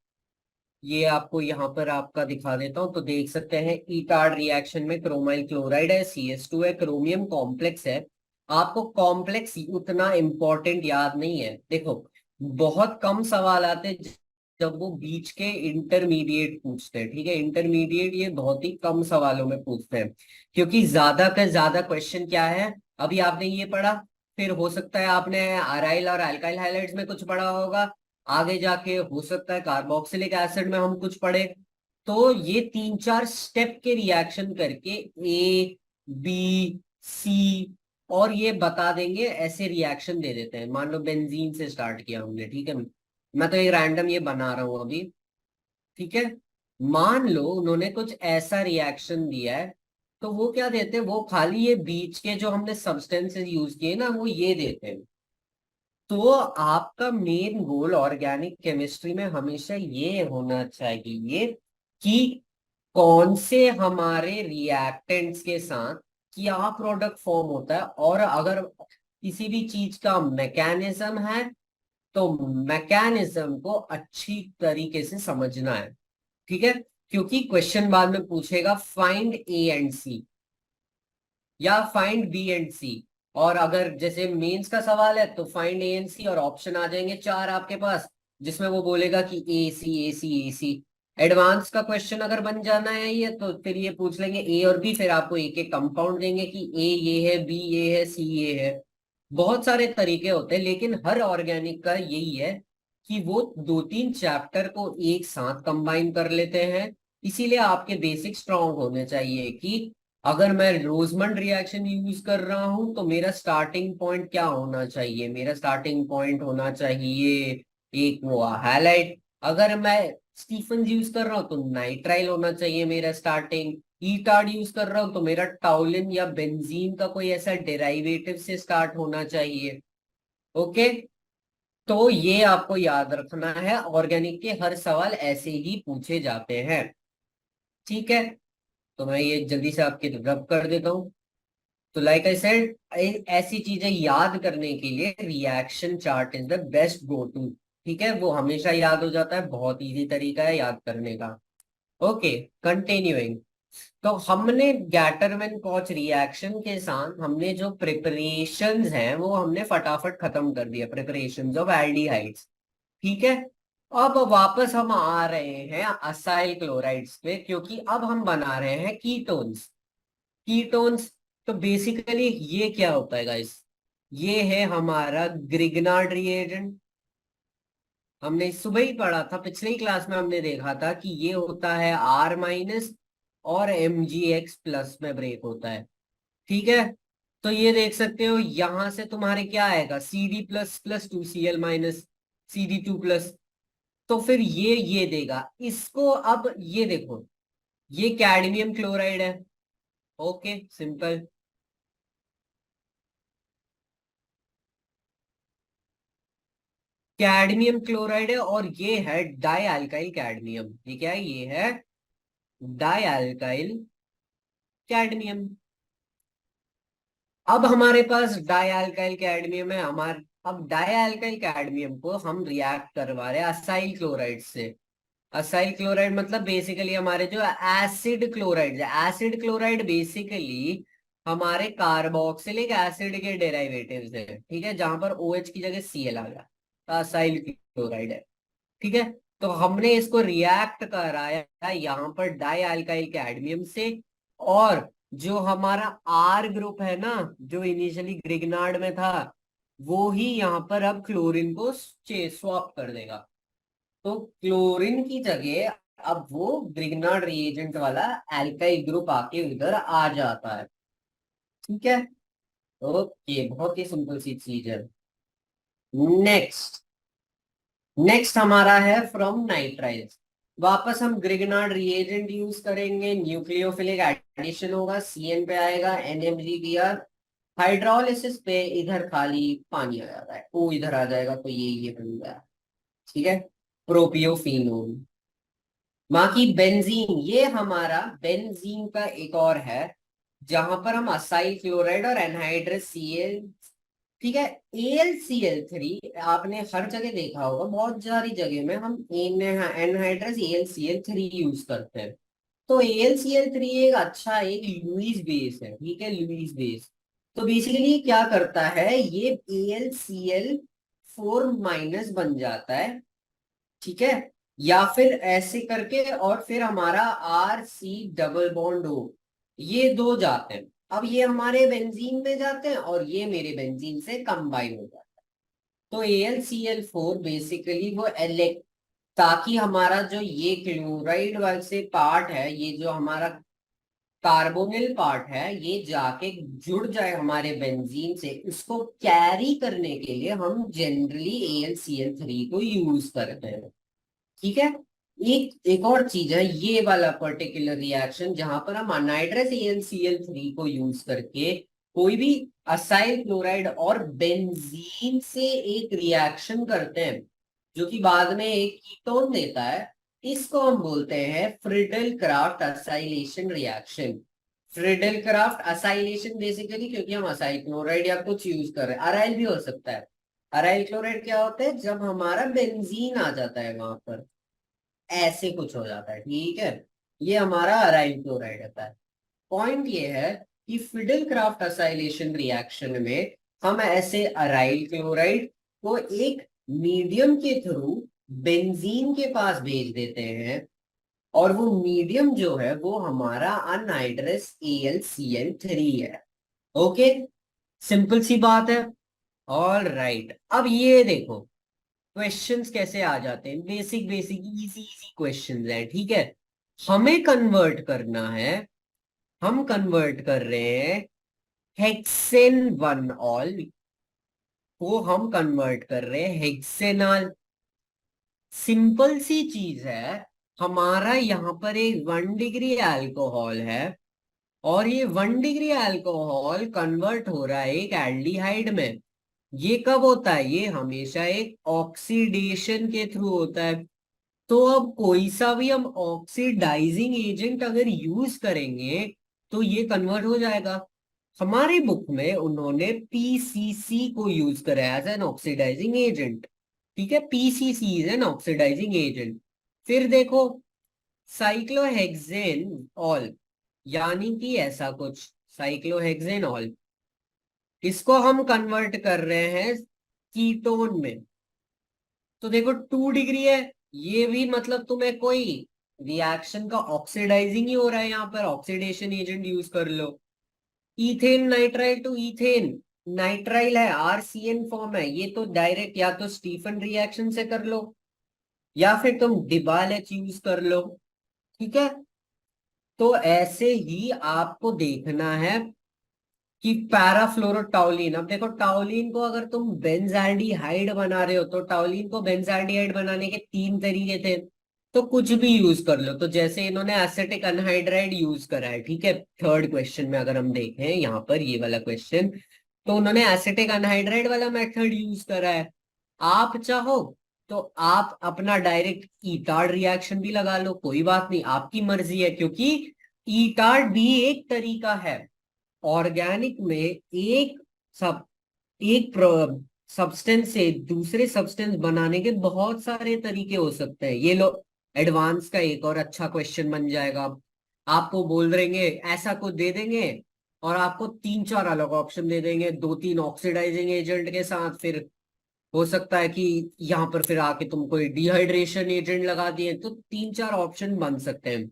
ये आपको यहाँ पर आपका दिखा देता हूँ। तो देख सकते हैं ईटार्ड रिएक्शन में क्रोमाइल क्लोराइड है, CH2 है, क्रोमियम कॉम्प्लेक्स है। आपको कॉम्प्लेक्स उतना इंपॉर्टेंट याद नहीं है। देखो, बहुत कम सवाल आते हैं जब वो बीच के इंटरमीडिएट पूछते हैं। ठीक है, इंटरमीडिएट ये बहुत ही कम सवालों में पूछते हैं, क्योंकि ज्यादा का ज्यादा क्वेश्चन क्या है, अभी आपने ये पढ़ा, फिर हो सकता है आपने अराइल और अल्काइल हाइलाइट्स में कुछ पढ़ा होगा, आगे जाके हो सकता है कार्बोक्सिलिक एसिड में हम कुछ पढ़े। तो ये 3-4 स्टेप के रिएक्शन करके A B C और ये बता देंगे, ऐसे रिएक्शन दे देते हैं। मान लो बेंजीन से स्टार्ट किया हमने, ठीक है, मैं तो एक रैंडम ये बना रहा हूं अभी। ठीक है, मान लो उन्होंने कुछ ऐसा रिएक्शन दिया है, तो वो क्या देते हैं, वो खाली ये बीच के जो हमने सब्सटेंसेस यूज किए ना, वो ये देते हैं। तो आपका मेन गोल ऑर्गेनिक केमिस्ट्री में हमेशा ये होना चाहिए कि कौन से हमारे रिएक्टेंट्स के साथ क्या प्रोडक्ट फॉर्म होता है, और अगर किसी भी चीज का मैकेनिज्म है, तो मैकेनिज्म को अच्छी तरीके से समझना है, ठीक है, क्योंकि क्वेश्चन बाद में पूछेगा फाइंड ए एंड सी या फाइंड बी एंड सी। और अगर जैसे मेंस का सवाल है तो फाइंड ए एंड सी और ऑप्शन आ जाएंगे चार आपके पास, जिसमें वो बोलेगा कि ए सी ए सी ए सी। एडवांस का क्वेश्चन अगर बन जाना है ये, तो फिर ये पूछ लेंगे ए और बी, फिर आपको एक एक कंपाउंड देंगे कि ए ये है, बी ये है, सी ये है। बहुत सारे तरीके होते हैं, लेकिन हर ऑर्गेनिक का यही है कि वो दो तीन चैप्टर को एक साथ कंबाइन कर लेते हैं। इसीलिए आपके बेसिक स्ट्रांग होने चाहिए कि अगर मैं रोजमंड रिएक्शन यूज कर रहा हूं तो मेरा स्टार्टिंग पॉइंट क्या होना चाहिए, मेरा स्टार्टिंग पॉइंट होना चाहिए एक वो हैलाइट। अगर मैं स्टीफन यूज कर रहा हूं तो नाइट्राइल होना चाहिए मेरा स्टार्टिंग। ईटार्ड यूज कर रहा हूं तो मेरा टाउलिन या बेंजीन का कोई ऐसा डेराइवेटिव से स्टार्ट होना चाहिए। ओके, तो ये आपको याद रखना है, ऑर्गेनिक के हर सवाल ऐसे ही पूछे जाते हैं, ठीक है। तो मैं ये जल्दी से आपके रब कर देता हूँ। तो लाइक आई सेड, ऐसी चीजें याद करने के लिए reaction chart is the best go to, ठीक है, वो हमेशा याद हो जाता है, बहुत इजी तरीका है याद करने का। Okay, continuing. तो हमने गैटरमैन कॉच रिएक्शन के साथ हमने जो प्रिपरेशंस हैं वो हमने फटाफट खत्म कर दिया, प्रिपरेशंस ऑफ एल्डिहाइड्स, ठीक है। अब वापस हम आ रहे हैं असाइल क्लोराइड्स पे, क्योंकि अब हम बना रहे हैं कीटोन्स। कीटोन्स, तो बेसिकली ये क्या होता है गाइस, ये है हमारा ग्रिग्नार्ड रिएजेंट। हमने सुबह ही पढ़ा था, पिछले ही क्लास में हमने देखा था कि ये होता है R- और MgX+ में ब्रेक होता है, ठीक है। तो ये देख सकते हो यहां से तुम्हारे क्या आएगा, CD++ 2Cl- CD2+। तो फिर ये देगा इसको। अब ये देखो, ये कैडमियम क्लोराइड है, ओके सिंपल। कैडमियम क्लोराइड है और ये है डाई अल्काइल कैडमियम। ये क्या है, ये है डाई अल्काइल कैडमियम। अब हमारे पास डाई अल्काइल कैडमियम है हमारे। अब डाई अल्काइल कैडमियम को हम रिएक्ट करवा रहे हैं असाइल क्लोराइड से। असाइल क्लोराइड मतलब बेसिकली हमारे जो एसिड क्लोराइड है, एसिड क्लोराइड बेसिकली हमारे कार्बोक्सिलिक एसिड के डेरिवेटिव्स है, ठीक है, जहां पर OH की जगह Cl आ गया, तो असाइल क्लोराइड है, ठीक है। तो हमने इसको रिएक्ट कराया यहाँ पर डाई अल्काइल कैडमियम से। और जो हमारा R ग्रुप है ना, जो इनिशियली ग्रिग्नार्ड में था, वो ही यहाँ पर अब क्लोरीन को स्वैप कर देगा। तो क्लोरीन की जगह अब वो ग्रिग्नार्ड रिएजेंट वाला एल्काइल ग्रुप आके उधर आ जाता है, ठीक है। ओके, बहुत ही सिंपल सी चीज है। नेक्स्ट, नेक्स्ट हमारा है फ्रॉम नाइट्राइल्स। वापस हम ग्रिग्नार्ड रिएजेंट यूज करेंगे, न्यूक्लियोफिलिक एडिशन होगा, CN पे आएगा NMgBr। हाइड्रोलिसिस पे इधर खाली पानी आ जाता है, O इधर आ जाएगा, तो ये बन गया, ठीक है, प्रोपियोफिनोल। बाकी बेंजीन, ये हमारा बेंजीन का एक और है, जहां पर हम असाइल क्लोराइड और एनहाइड्रस Cl, ठीक है, AlCl3 आपने हर जगह देखा होगा, बहुत सारी जगह में हम एनहाइड्रस AlCl3 यूज करते हैं। तो AlCl3 एक अच्छा एक लुईस बेस है, ठीक है, लुईस बेस। तो बेसिकली क्या करता है, ये AlCl4- बन जाता है, ठीक है, या फिर ऐसे करके, और फिर हमारा RC डबल बॉन्ड O, ये दो जाते हैं। अब ये हमारे बेंजीन में जाते हैं और ये मेरे बेंजीन से कंबाइन हो जाते हैं। तो AlCl4 बेसिकली वो इलेक्ट, ताकि हमारा जो ये क्लोराइड वाले से पार्ट है, ये जो हमारा कार्बोनिल पार्ट है, ये जाके जुड़ जाए हमारे बेंजीन से, इसको कैरी करने के लिए हम जनरली AlCl3 को यूज करते हैं, ठीक है। एक एक और चीज है, ये वाला पर्टिकुलर रिएक्शन जहां पर हम अनाइड्रस AlCl3 को यूज करके कोई भी असाइल क्लोराइड और बेंजीन से एक रिएक्शन करते हैं, जो कि बाद में एक कीटोन देता है। इसको हम बोलते हैं Friedel Crafts acylation reaction. Friedel Crafts acylation basically क्योंकि हम असाइल क्लोराइड या कुछ यूज कर रहे हैं, अराइल भी हो सकता है, अराइल क्लोराइड क्या होता है? जब हमारा बेंजीन आ जाता है वहां पर, ऐसे कुछ हो जाता है, ठीक है। ये हमारा अराइल क्लोराइड होता है। पॉइंट ये है कि फिडल क्राफ्ट असाइलेशन रिएक्शन में हम ऐसे अराइल क्लोराइड को एक मीडियम के थ्रू बेंजीन के पास भेज देते हैं, और वो मीडियम जो है वो हमारा अनहाइड्रस AlCl3 है। ओके, सिंपल सी बात है। ऑल राइट, अब ये देखो क्वेश्चंस कैसे आ जाते हैं, basic basic easy easy questions हैं, ठीक है। हमें कन्वर्ट करना है, हम कन्वर्ट कर रहे हैं हेक्सेन वन ऑल को, हम कन्वर्ट कर रहे हैं हेक्सेनॉल। सिंपल सी चीज है, हमारा यहाँ पर एक 1 डिग्री अल्कोहल है, और ये 1 डिग्री अल्कोहल कन्वर्ट हो रहा है एक एल्डिहाइड में। ये कब होता है? ये हमेशा एक ऑक्सीडेशन के थ्रू होता है। तो अब कोई सा भी हम ऑक्सीडाइजिंग एजेंट अगर यूज करेंगे तो ये कन्वर्ट हो जाएगा। हमारी बुक में उन्होंने PCC को यूज करा एज एन ऑक्सीडाइजिंग एजेंट, ठीक है। PCC is an oxidizing agent. फिर देखो साइक्लोहेक्सेन ऑल, यानी कि ऐसा कुछ, साइक्लोहेक्सेन ऑल, इसको हम कन्वर्ट कर रहे हैं कीटोन में। तो देखो 2 डिग्री है, ये भी मतलब तुम्हें कोई रिएक्शन का ऑक्सीडाइजिंग ही हो रहा है, यहाँ पर ऑक्सीडेशन एजेंट यूज कर लो। Ethane nitrile to ethane nitrile है, RCN फॉर्म है, ये तो डायरेक्ट या तो स्टीफन रिएक्शन से कर लो, या फिर तुम डिबाल एच यूज कर लो, ठीक है। तो ऐसे ही आपको देखना है कि पैराफ्लोरोटाउलिन, अब देखो टाउलिन को अगर तुम बेंजाल्डिहाइड बना रहे हो तो टाउलिन को बेंजाल्डिहाइड बनाने के 3 तरीके थे। तो कुछ भी यूज कर लो, तो जैसे इन्होंने एसिटिक अनहाइड्राइड यूज करा है, ठीक है। थर्ड क्वेश्चन में अगर हम देखें यहाँ पर ये वाला क्वेश्चन, तो उन्होंने एसिटिक अनहाइड्राइड वाला मेथड यूज करा है। आप चाहो तो आप अपना डायरेक्ट ईटार्ड रिएक्शन भी लगा लो, कोई बात नहीं, आपकी मर्जी है, क्योंकि ईटार्ड भी एक तरीका है। ऑर्गेनिक में सब एक सब्सटेंस से दूसरे सब्सटेंस बनाने के बहुत सारे तरीके हो सकते हैं। ये लो, एडवांस का एक और अच्छा क्वेश्चन बन जाएगा। आपको बोल देंगे, ऐसा कुछ दे देंगे, और आपको 3 4 अलग ऑप्शन दे देंगे, 2 3 ऑक्सीडाइजिंग एजेंट के साथ। फिर हो सकता है कि यहाँ पर फिर आके तुम कोई डिहाइड्रेशन एजेंट लगा दिए, तो 3 4 ऑप्शन बन सकते हैं।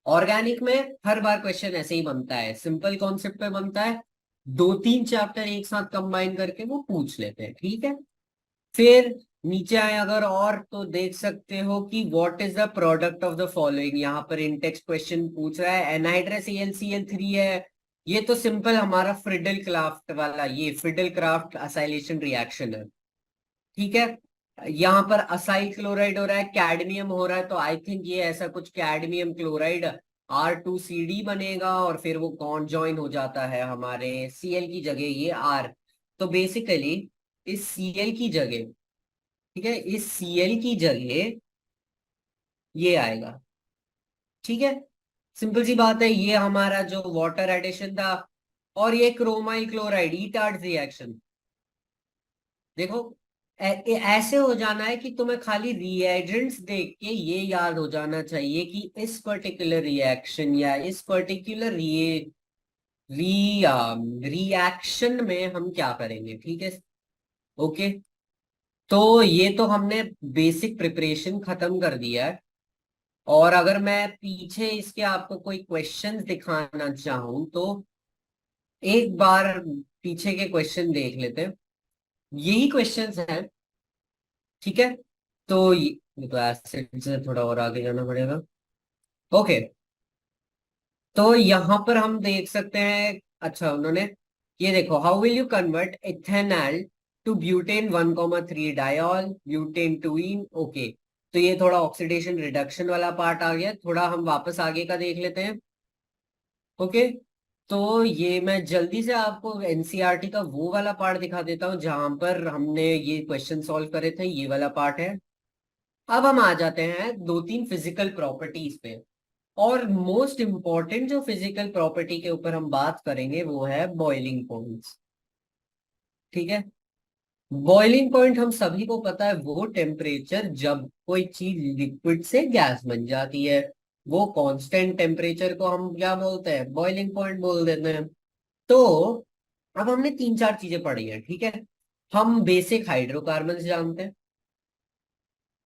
ऑर्गेनिक में हर बार क्वेश्चन ऐसे ही बनता है, सिंपल कॉन्सेप्ट पे बनता है, 2 3 चैप्टर एक साथ कंबाइन करके वो पूछ लेते हैं, ठीक है। फिर नीचे आए अगर और, तो देख सकते हो कि what is the product of the following, यहाँ पर इंटेक्स्ट क्वेश्चन पूछ रहा है। एनहाइड्रस AlCl3 है, ये तो सिंपल हमारा फ्रिडल क्राफ्ट वाला, ये फ्रिडल क्राफ्ट असाइलेशन रिएक्शन है, ठीक है। यहाँ पर असाइल क्लोराइड हो रहा है, कैडमियम हो रहा है, तो आई थिंक ये ऐसा कुछ कैडमियम क्लोराइड R2CD बनेगा, और फिर वो कौन ज्वाइन हो जाता है हमारे Cl की जगह, ये R। तो बेसिकली इस Cl की जगह, ठीक है, इस Cl की जगह ये आएगा, ठीक है। सिंपल सी बात है, ये हमारा जो वाटर एडिशन था। और ये क्रोमाइल क्लोराइड ईटार्ड रिएक्शन, देखो ऐसे हो जाना है कि तुम्हें खाली रिएजेंट्स देख के ये याद हो जाना चाहिए कि इस पर्टिकुलर रिएक्शन या इस पर्टिकुलर रिएक्शन में हम क्या करेंगे, ठीक है। ओके, तो ये तो हमने बेसिक प्रिपरेशन खत्म कर दिया है। और अगर मैं पीछे इसके आपको कोई क्वेश्चंस दिखाना चाहूं तो एक बार पीछे के क्वेश्चन देख लेते हैं। यही क्वेश्चंस हैं, ठीक है। तो ये तो एसिड से थोड़ा और आगे जाना पड़ेगा। ओके, तो यहां पर हम देख सकते हैं, अच्छा उन्होंने ये देखो, how will you convert ethanol to butane 1,3 diol butane टूइन। ओके, तो ये थोड़ा ऑक्सीडेशन रिडक्शन वाला पार्ट आ गया, थोड़ा हम वापस आगे का देख लेते हैं। ओके, तो ये मैं जल्दी से आपको एनसीईआरटी का वो वाला पार्ट दिखा देता हूँ जहां पर हमने ये क्वेश्चन सॉल्व करे थे, ये वाला पार्ट है। अब हम आ जाते हैं 2 3 फिजिकल प्रॉपर्टीज पे। और मोस्ट इंपॉर्टेंट जो फिजिकल प्रॉपर्टी के ऊपर हम बात करेंगे वो है बॉइलिंग पॉइंट्स, ठीक है। बॉइलिंग पॉइंट हम सभी को पता है, वो टेम्परेचर जब कोई चीज लिक्विड से गैस बन जाती है, वो कांस्टेंट टेम्परेचर को हम क्या बोलते हैं, बॉइलिंग पॉइंट बोल देते हैं। तो अब हमने तीन चार चीजें पढ़ी हैं, ठीक है। हम बेसिक हाइड्रोकार्बन जानते हैं।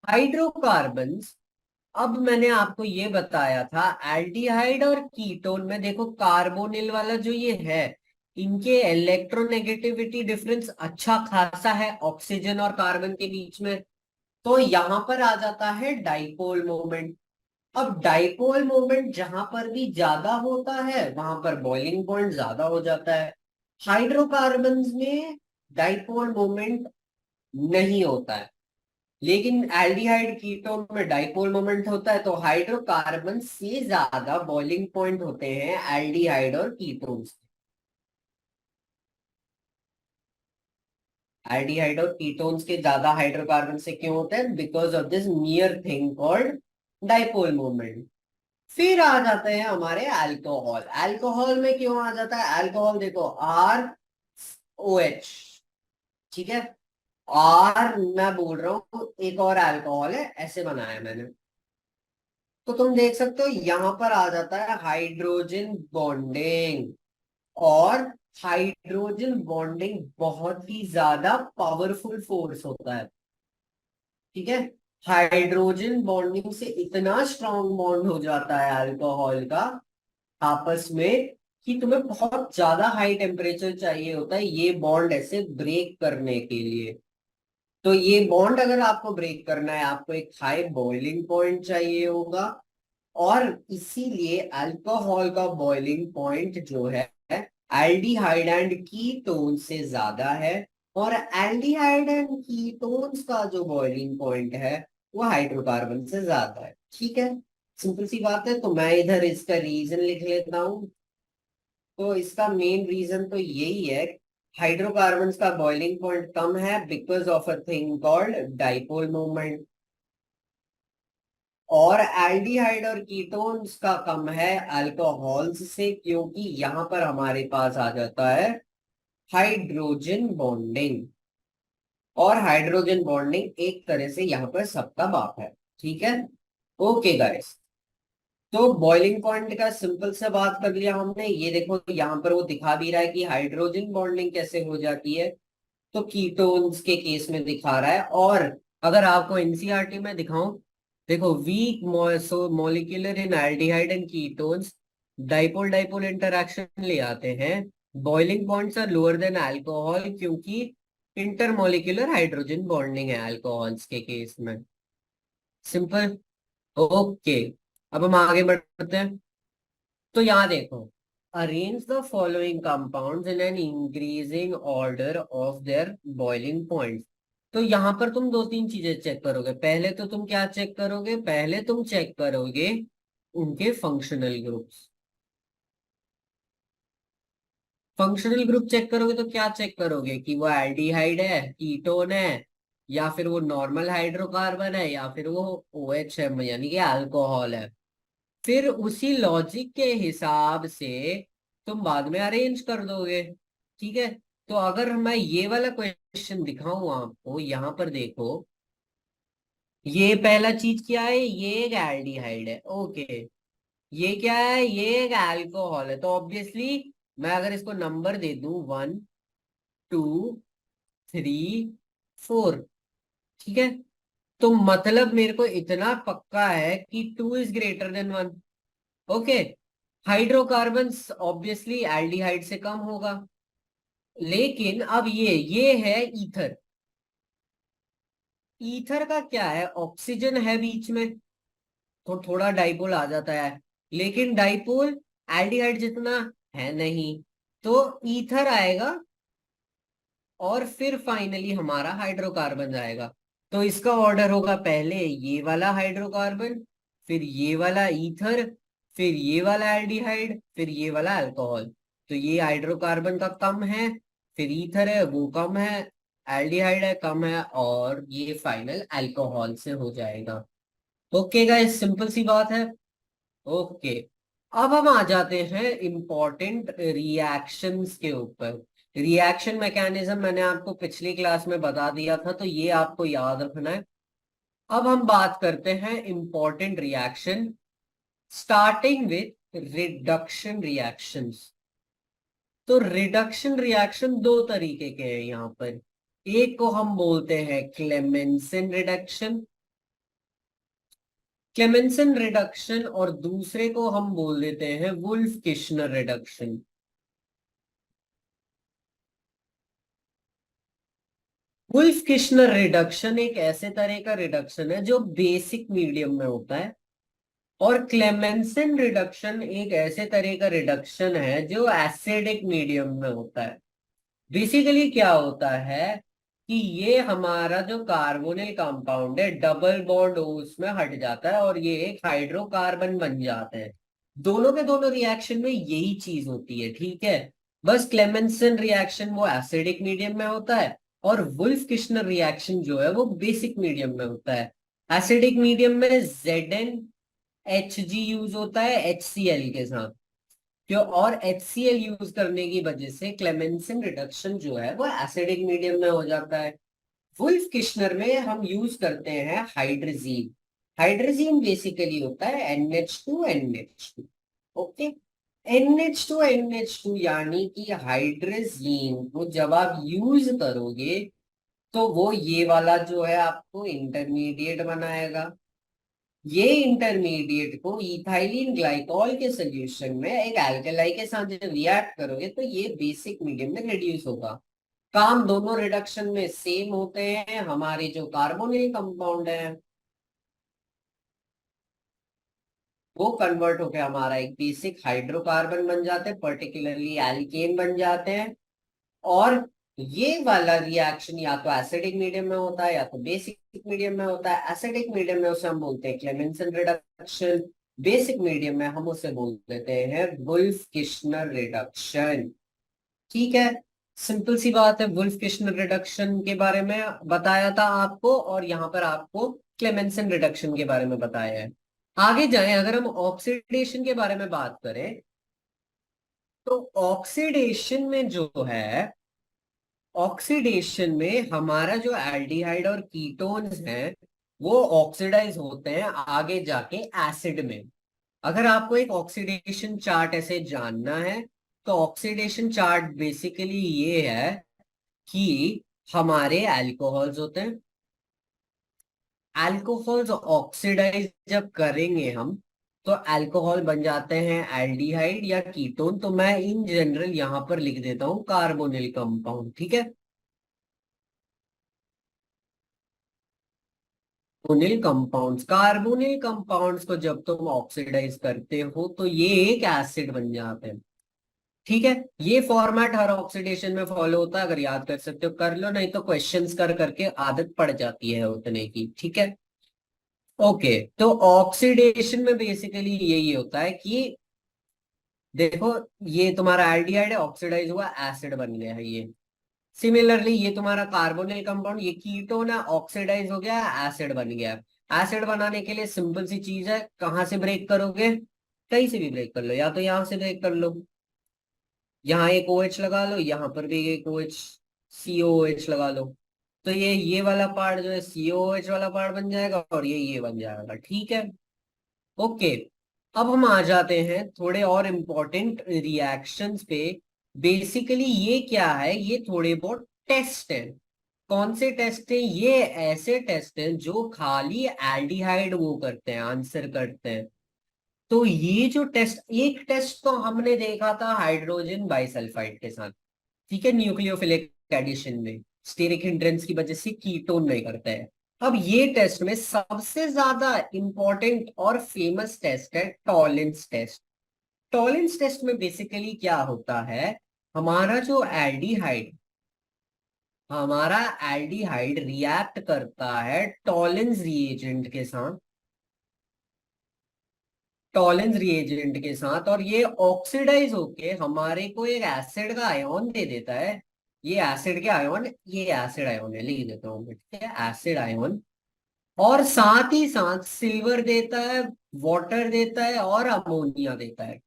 हाइड्रोकार्बन, अब मैंने आपको ये बताया था एल्डिहाइड और कीटोन में, देखो कार्बोनिल वाला जो ये है, इनके इलेक्ट्रोनेगेटिविटी डिफरेंस अच्छा खासा है ऑक्सीजन और कार्बन के बीच में। तो यहां पर आ जाता है डाइपोल मोमेंट। अब डाइपोल मोमेंट जहां पर भी ज्यादा होता है वहां पर बॉइलिंग पॉइंट ज्यादा हो जाता है। हाइड्रोकार्बन्स में डाइपोल मोमेंट नहीं होता है, लेकिन एल्डिहाइड कीटोन में डाइपोल मोमेंट होता है। तो हाइड्रोकार्बन से ज्यादा बॉइलिंग पॉइंट होते हैं एल्डिहाइड और कीटोन्स। एल्डिहाइड और कीटोन्स के ज्यादा हाइड्रोकार्बन से क्यों होते हैं? Because of this near thing called dipole moment. फिर आ जाते हैं हमारे अल्कोहल। अल्कोहल में क्यों आ जाता है अल्कोहल? देखो आर ओ एच, ठीक है। आर मैं बोल रहा हूं एक और अल्कोहल है, ऐसे बनाया मैंने। तो तुम देख सकते हो यहां पर आ जाता है हाइड्रोजन बॉन्डिंग। और हाइड्रोजन बॉन्डिंग बहुत ही ज्यादा पावरफुल फोर्स होता है, ठीक है। हाइड्रोजन बॉन्डिंग से इतना स्ट्रांग बॉन्ड हो जाता है अल्कोहल का आपस में, कि तुम्हें बहुत ज्यादा हाई टेम्परेचर चाहिए होता है ये बॉन्ड ऐसे ब्रेक करने के लिए। तो ये बॉन्ड अगर आपको ब्रेक करना है, आपको एक हाई बॉइलिंग पॉइंट चाहिए होगा। और इसीलिए अल्कोहल का बॉइलिंग पॉइंट जो है एल्डिहाइड एंड कीटोन से ज्यादा है। और एल्डिहाइड एंड कीटोन्स का जो बॉइलिंग पॉइंट है वो हाइड्रोकार्बन से ज्यादा है, ठीक है। सिंपल सी बात है। तो मैं इधर इसका रीजन लिख लेता हूँ। तो इसका मेन रीजन तो यही है, हाइड्रोकार्बन्स का बॉइलिंग पॉइंट कम है because of a thing called dipole movement. और एल्डिहाइड और कीटोन्स का कम है अल्कोहल्स से, क्योंकि यहां पर हमारे पास आ जाता है हाइड्रोजन बॉन्डिंग। और हाइड्रोजन बॉन्डिंग एक तरह से यहां पर सबका बाप है, ठीक है। ओके गाइस, तो बॉइलिंग पॉइंट का सिंपल से बात कर लिया हमने। ये देखो यहां पर वो दिखा भी रहा है कि हाइड्रोजन बॉन्डिंग कैसे हो जाती है। तो कीटोन्स के केस में दिखा रहा है। और अगर आपको एनसीईआरटी में दिखाऊं, देखो weak molecular in aldehyde and ketones dipole dipole interaction ले आते हैं। Boiling points are lower than alcohol, क्योंकि इंटरमॉलिक्यूलर हाइड्रोजन बॉन्डिंग है अल्कोहल्स के केस में। सिंपल। ओके, अब हम आगे बढ़ते हैं। तो यहाँ देखो, arrange the following compounds in an increasing order of their boiling points. तो यहाँ पर तुम दो तीन चीजें चेक करोगे। पहले तो तुम क्या चेक करोगे? पहले तुम चेक करोगे उनके functional groups. Functional group check करोगे तो क्या चेक करोगे कि वो एल्डिहाइड है, कीटोन है, या फिर वो नॉर्मल हाइड्रोकार्बन है, या फिर वो OH है यानी कि अल्कोहल है। फिर उसी लॉजिक के हिसाब से तुम बाद में अरेंज कर दोगे, ठीक है। तो अगर मैं ये वाला क्वेश्चन दिखाऊं आपको, यहां पर देखो, ये पहला चीज क्या है? ये एक एल्डिहाइड है, ओके। ये क्या है? ये एक अल्कोहल है। तो ऑब्वियसली मैं अगर इसको नंबर दे दूं 1 2 3 4, ठीक है, तो मतलब मेरे को इतना पक्का है कि 2 is greater than 1। Okay. Hydrocarbons obviously aldehyde से कम होगा। लेकिन अब ये है ईथर। ईथर का क्या है? ऑक्सीजन है बीच में, तो थोड़ा डाइपोल आ जाता है, लेकिन डाइपोल एल्डिहाइड जितना है नहीं। तो ईथर आएगा और फिर फाइनली हमारा हाइड्रोकार्बन आएगा। तो इसका ऑर्डर होगा, पहले ये वाला हाइड्रोकार्बन, फिर ये वाला ईथर, फिर ये वाला एल्डिहाइड, फिर ये वाला अल्कोहल। तो ये हाइड्रोकार्बन का कम है, फिर ईथर है वो कम है, एल्डिहाइड है कम है, और ये फाइनल अल्कोहल से हो जाएगा। ओके गाइस, सिंपल सी बात है। ओके, अब हम आ जाते हैं इंपॉर्टेंट रिएक्शंस के ऊपर। रिएक्शन मैकेनिज्म मैंने आपको पिछली क्लास में बता दिया था, तो ये आपको याद रखना है। अब हम बात करते हैं important reaction, starting with reduction reactions. तो रिडक्शन रिएक्शन दो तरीके के हैं यहाँ पर। एक को हम बोलते हैं क्लेमेंसन रिडक्शन, क्लेमेंसन रिडक्शन, और दूसरे को हम बोल देते हैं Wolff Kishner reduction. Wolff Kishner reduction एक ऐसे तरह का रिडक्शन है जो बेसिक मीडियम में होता है, और क्लेमेंसन रिडक्शन एक ऐसे तरह का रिडक्शन है जो एसिडिक मीडियम में होता है। बेसिकली क्या होता है कि ये हमारा जो कार्बोनिल कंपाउंड है डबल बॉन्ड उसमें हट जाता है और ये एक हाइड्रोकार्बन बन जाते हैं। दोनों के दोनों रिएक्शन में यही चीज होती है, ठीक है। बस क्लेमेंसन रिएक्शन वो एसिडिक मीडियम में होता है, और वुल्फ किश्नर रिएक्शन जो है वो बेसिक मीडियम में होता है। एसिडिक मीडियम में ZnHg यूज होता है HCl के साथ, क्यों, और HCl यूज करने की वजह से क्लेमेंसन रिडक्शन जो है वो एसिडिक मीडियम में हो जाता है। वुल्फ किश्नर में हम यूज करते हैं हाइड्रोजीन। हाइड्रोजीन बेसिकली होता है NH2NH2। ओके, NH2NH2 यानी कि हाइड्रोजीन को जब आप यूज करोगे तो वो ये वाला जो है आपको इंटरमीडिएट बनाएगा। ये इंटरमीडिएट को इथाइलिन ग्लाइकॉल के सोल्यूशन में एक एल्कलाई के साथ जब रिएक्ट करोगे तो ये बेसिक मीडियम में रिड्यूस होगा। काम दोनों रिडक्शन में सेम होते हैं। हमारे जो कार्बोनिल कंपाउंड है वो कन्वर्ट होकर हमारा एक बेसिक हाइड्रोकार्बन बन जाते हैं, पर्टिकुलरली एल्केन बन जाते हैं। और ये वाला रिएक्शन या तो एसिडिक मीडियम में होता है या तो बेसिक मीडियम में होता है। एसिडिक मीडियम में उसे हम बोलते हैं क्लेमेंसन रिडक्शन, बेसिक मीडियम में हम उसे बोल देते हैं वुल्फ किश्नर रिडक्शन। ठीक है, सिंपल सी बात है। वुल्फ किश्नर रिडक्शन के बारे में बताया था आपको, और यहाँ पर आपको क्लेमेंसन रिडक्शन के बारे में बताया है। आगे जाएं, अगर हम ऑक्सीडेशन के बारे में बात करें तो ऑक्सीडेशन में जो है, ऑक्सीडेशन में हमारा जो एल्डिहाइड और कीटोन्स हैं वो ऑक्सीडाइज होते हैं आगे जाके एसिड में। अगर आपको एक ऑक्सीडेशन चार्ट ऐसे जानना है तो ऑक्सीडेशन चार्ट बेसिकली ये है कि हमारे अल्कोहल्स होते हैं, अल्कोहल्स ऑक्सीडाइज जब करेंगे हम तो अल्कोहल बन जाते हैं एल्डिहाइड या कीटोन। तो मैं इन जनरल यहां पर लिख देता हूं कार्बोनिल कंपाउंड, ठीक है। कार्बोनिल कंपाउंड्स, कार्बोनिल कंपाउंड्स को जब तुम ऑक्सीडाइज करते हो तो ये एक एसिड बन जाते हैं, ठीक है। ये फॉर्मेट हर ऑक्सीडेशन में फॉलो होता है। अगर याद कर सकते हो कर लो, नहीं तो क्वेश्चंस कर करके आदत पड़ जाती है उतने की, ठीक है। ओके, तो ऑक्सीडेशन में बेसिकली यही होता है कि देखो, ये तुम्हारा एल्डिहाइड है, ऑक्सीडाइज हुआ एसिड बन गया है ये। सिमिलरली ये तुम्हारा कार्बोनिल कंपाउंड, ये कीटोन है, ऑक्सीडाइज हो गया, एसिड बन गया। एसिड बनाने के लिए सिंपल सी चीज है, कहां से ब्रेक करोगे, कहीं से भी ब्रेक कर लो, या तो यहां से ब्रेक कर लो, यहाँ एक OH लगा लो, यहाँ पर भी एक OH, COOH लगा लो। तो ये वाला पार्ट जो है COOH वाला पार्ट बन जाएगा, और ये बन जाएगा, ठीक है। ओके, अब हम आ जाते हैं थोड़े और इम्पोर्टेंट रिएक्शंस पे। बेसिकली ये क्या है, ये थोड़े बहुत टेस्ट है। कौन से टेस्ट है ये, ऐसे टेस्ट हैं जो खाली एल्डिहाइड वो करते हैं, आंसर करते हैं। तो ये जो टेस्ट, एक टेस्ट तो हमने देखा था हाइड्रोजन बाइसल्फाइड के साथ, ठीक है, न्यूक्लियोफिलिक एडिशन में स्टेरिक हिंड्रेंस की वजह से कीटोन नहीं करता है। अब ये टेस्ट में सबसे ज्यादा इंपॉर्टेंट और फेमस टेस्ट है टॉलेंस टेस्ट। टॉलेंस टेस्ट में बेसिकली क्या होता है, हमारा जो एल्डिहाइड हमारा एल्डिहाइड रिएक्ट करता है टॉलेंस रिएजेंट के साथ, टॉलेंस रिएजेंट के साथ, और ये ऑक्सीडाइज होके हमारे को एक एसिड का आयोन दे देता है। ये एसिड के आयोन, ये एसिड आयोन है, लिख देता हूँ मैं, ठीक है, एसिड आयोन। और साथ ही साथ सिल्वर देता है, वाटर देता है, और अमोनिया देता है।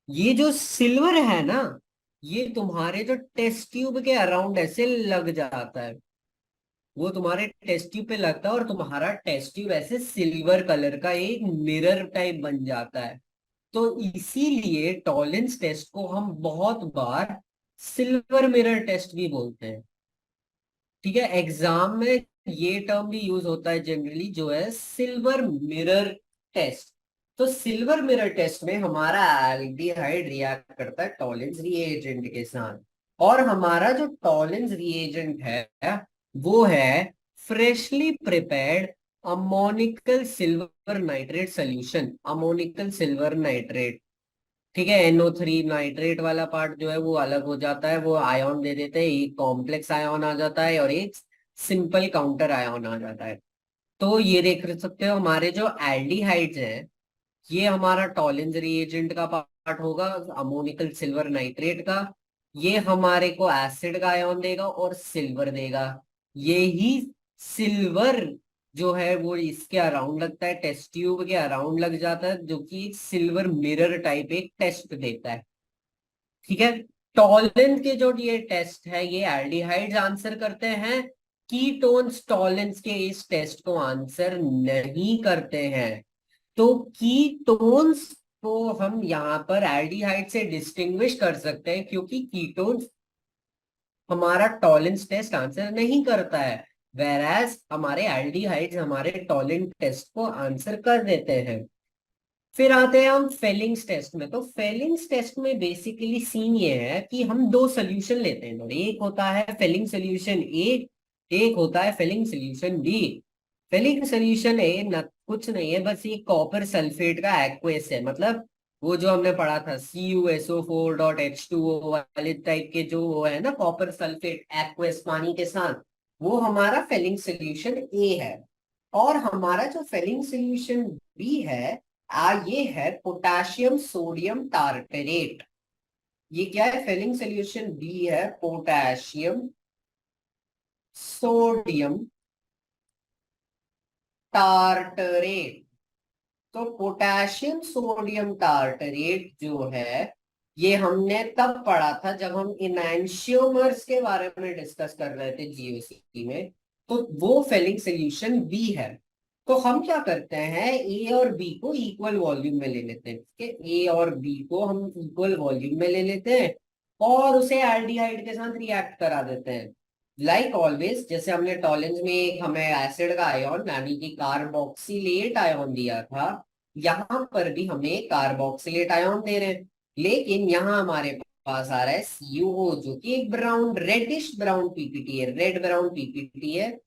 ये जो सिल्वर है ना, ये तुम्हारे जो टेस्ट ट्यूब के अराउंड ऐसे लग जाता है, वो तुम्हारे टेस्ट ट्यूब पे लगता है और तुम्हारा टेस्ट ट्यूब ऐसे सिल्वर कलर का एक मिरर टाइप बन जाता है। तो इसीलिए टॉलेंस टेस्ट को हम बहुत बार सिल्वर मिरर टेस्ट भी बोलते हैं। ठीक है, एग्जाम में ये टर्म भी यूज होता है जनरली, जो है सिल्वर मिरर टेस्ट। तो सिल्वर मिरर टेस्ट में हमारा एल्डिहाइड रिएक्ट करता है टॉलेंस रिएजेंट के साथ, और हमारा जो टॉलेंस रिएजेंट है वो है freshly prepared ammoniacal silver nitrate solution, ammoniacal silver nitrate. ठीक है, NO3 नाइट्रेट वाला पार्ट जो है वो अलग हो जाता है, वो आयन दे देते हैं, एक कॉम्प्लेक्स आयन आ जाता है और एक सिंपल काउंटर आयन आ जाता है। तो ये देख सकते हो हमारे जो एल्डिहाइड्स हैं, ये हमारा टॉलेंस रिएजेंट का पार्ट होगा, अमोनिकल सिल्वर नाइट्रेट का। ये हमारे को एसिड का आयन देगा और सिल्वर देगा। ये ही सिल्वर जो है वो इसके अराउंड लगता है, टेस्ट ट्यूब के अराउंड लग जाता है, जो कि सिल्वर मिरर टाइप एक टेस्ट देता है। ठीक है, टॉलेंस के जो ये टेस्ट है ये एल्डिहाइड्स आंसर करते हैं, कीटोन्स टॉलेंस के इस टेस्ट को आंसर नहीं करते हैं। तो कीटोन्स को हम यहाँ पर एल्डिहाइड से डिस्टिंग्विश कर सकते हैं, क्योंकि कीटोन्स हमारा टॉलेंस टेस्ट आंसर नहीं करता है, वेरएज हमारे एल्डिहाइड्स हमारे टॉलेंस टेस्ट को आंसर कर देते हैं। फिर आते हैं हम फेलिंग्स टेस्ट में। तो फेलिंग्स टेस्ट में बेसिकली सीन ये है कि हम दो सोल्यूशन लेते हैं, एक होता है फेलिंग सोल्यूशन ए, एक होता है Fehling solution B. Fehling solution A न कुछ नहीं है, बस ये कॉपर सल्फेट का एक्वेस है, मतलब वो जो हमने पढ़ा था CuSO4.H2O वाले टाइप के जो वो है ना, कॉपर सल्फेट एक्वेस पानी के साथ, वो हमारा फेलिंग सोल्यूशन ए है। और हमारा जो फेलिंग सोल्यूशन बी है, ये है पोटेशियम सोडियम टार्टरेट। ये क्या है? फेलिंग सोल्यूशन बी है पोटेशियम सोडियम टार्टरेट। तो पोटेशियम सोडियम टार्टरेट जो है, ये हमने तब पढ़ा था जब हम इनैंशियोमर्स के बारे में डिस्कस कर रहे थे GOC में। तो वो फेलिंग सोल्यूशन बी है। तो हम क्या करते हैं, ए और बी को इक्वल वॉल्यूम में ले लेते हैं। ठीक है, ए और बी को हम इक्वल वॉल्यूम में ले लेते हैं और उसे एल्डिहाइड के साथ रिएक्ट करा देते हैं। लाइक ऑलवेज, जैसे हमने टॉलेंस में एक हमें एसिड का आयन यानी कि कार्बोक्सिलेट आयन दिया था, यहाँ पर भी हमें कार्बोक्सिलेट आयन दे रहे हैं, लेकिन यहाँ हमारे पास आ रहा है CuO, जो कि एक ब्राउन रेडिश ब्राउन पीपीटी है, रेड ब्राउन पीपीटी है।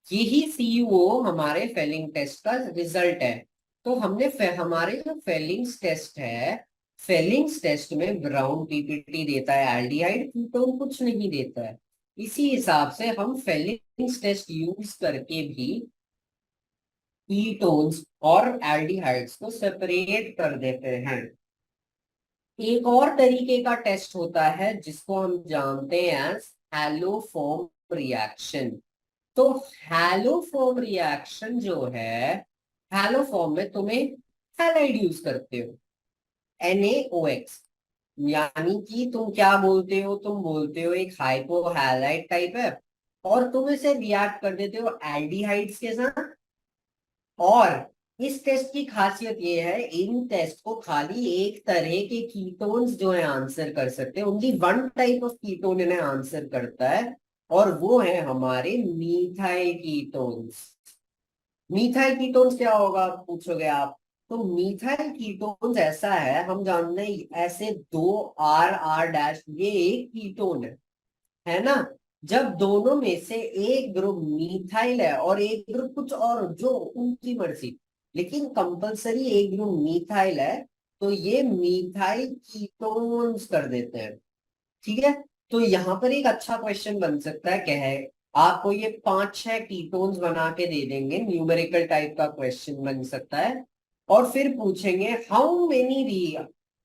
यही CuO हमारे फेलिंग टेस्ट का रिजल्ट है। तो हमने हमारे जो फेलिंग्स टेस्ट है, फेलिंग्स टेस्ट में ब्राउन पीपीटी देता है एल्डिहाइड, कीटोन कुछ नहीं देता है। इसी हिसाब से हम फेलिंग्स टेस्ट यूज करके भी कीटोन्स और एल्डिहाइड्स को सेपरेट कर देते हैं। एक और तरीके का टेस्ट होता है जिसको हम जानते हैं एज हैलोफॉर्म रिएक्शन। तो हैलोफॉर्म रिएक्शन जो है, हैलोफॉर्म में तुम्हें हैलाइड यूज करते हो, NaOH। यानी कि तुम क्या बोलते हो, तुम बोलते हो एक हाइपो हैलाइड टाइप है, और तुम इसे रिएक्ट कर देते हो एल्डिहाइड्स के साथ। और इस टेस्ट की खासियत ये है, इन टेस्ट को खाली एक तरह के कीटोन्स जो है आंसर कर सकते हैं, only one type of ketone इन्हें आंसर करता है, और वो है हमारे मीथाइल कीटोन्स। मीथाइल कीटोन्स क्या होगा पूछोगे आप? तो मीथाइल कीटोन्स ऐसा है, हम जानते हैं ऐसे दो R R' ये एक कीटोन है ना। जब दोनों में से एक ग्रुप मीथाइल है और एक ग्रुप कुछ और, जो उनकी मर्जी, लेकिन कंपलसरी एक ग्रुप मीथाइल है, तो ये मीथाइल कीटोन्स कर देते हैं। ठीक है, तो यहाँ पर एक अच्छा क्वेश्चन बन सकता है, क्या है, आपको ये 5-6 कीटोन्स बना के दे देंगे, न्यूमेरिकल टाइप का क्वेश्चन बन सकता है। और फिर पूछेंगे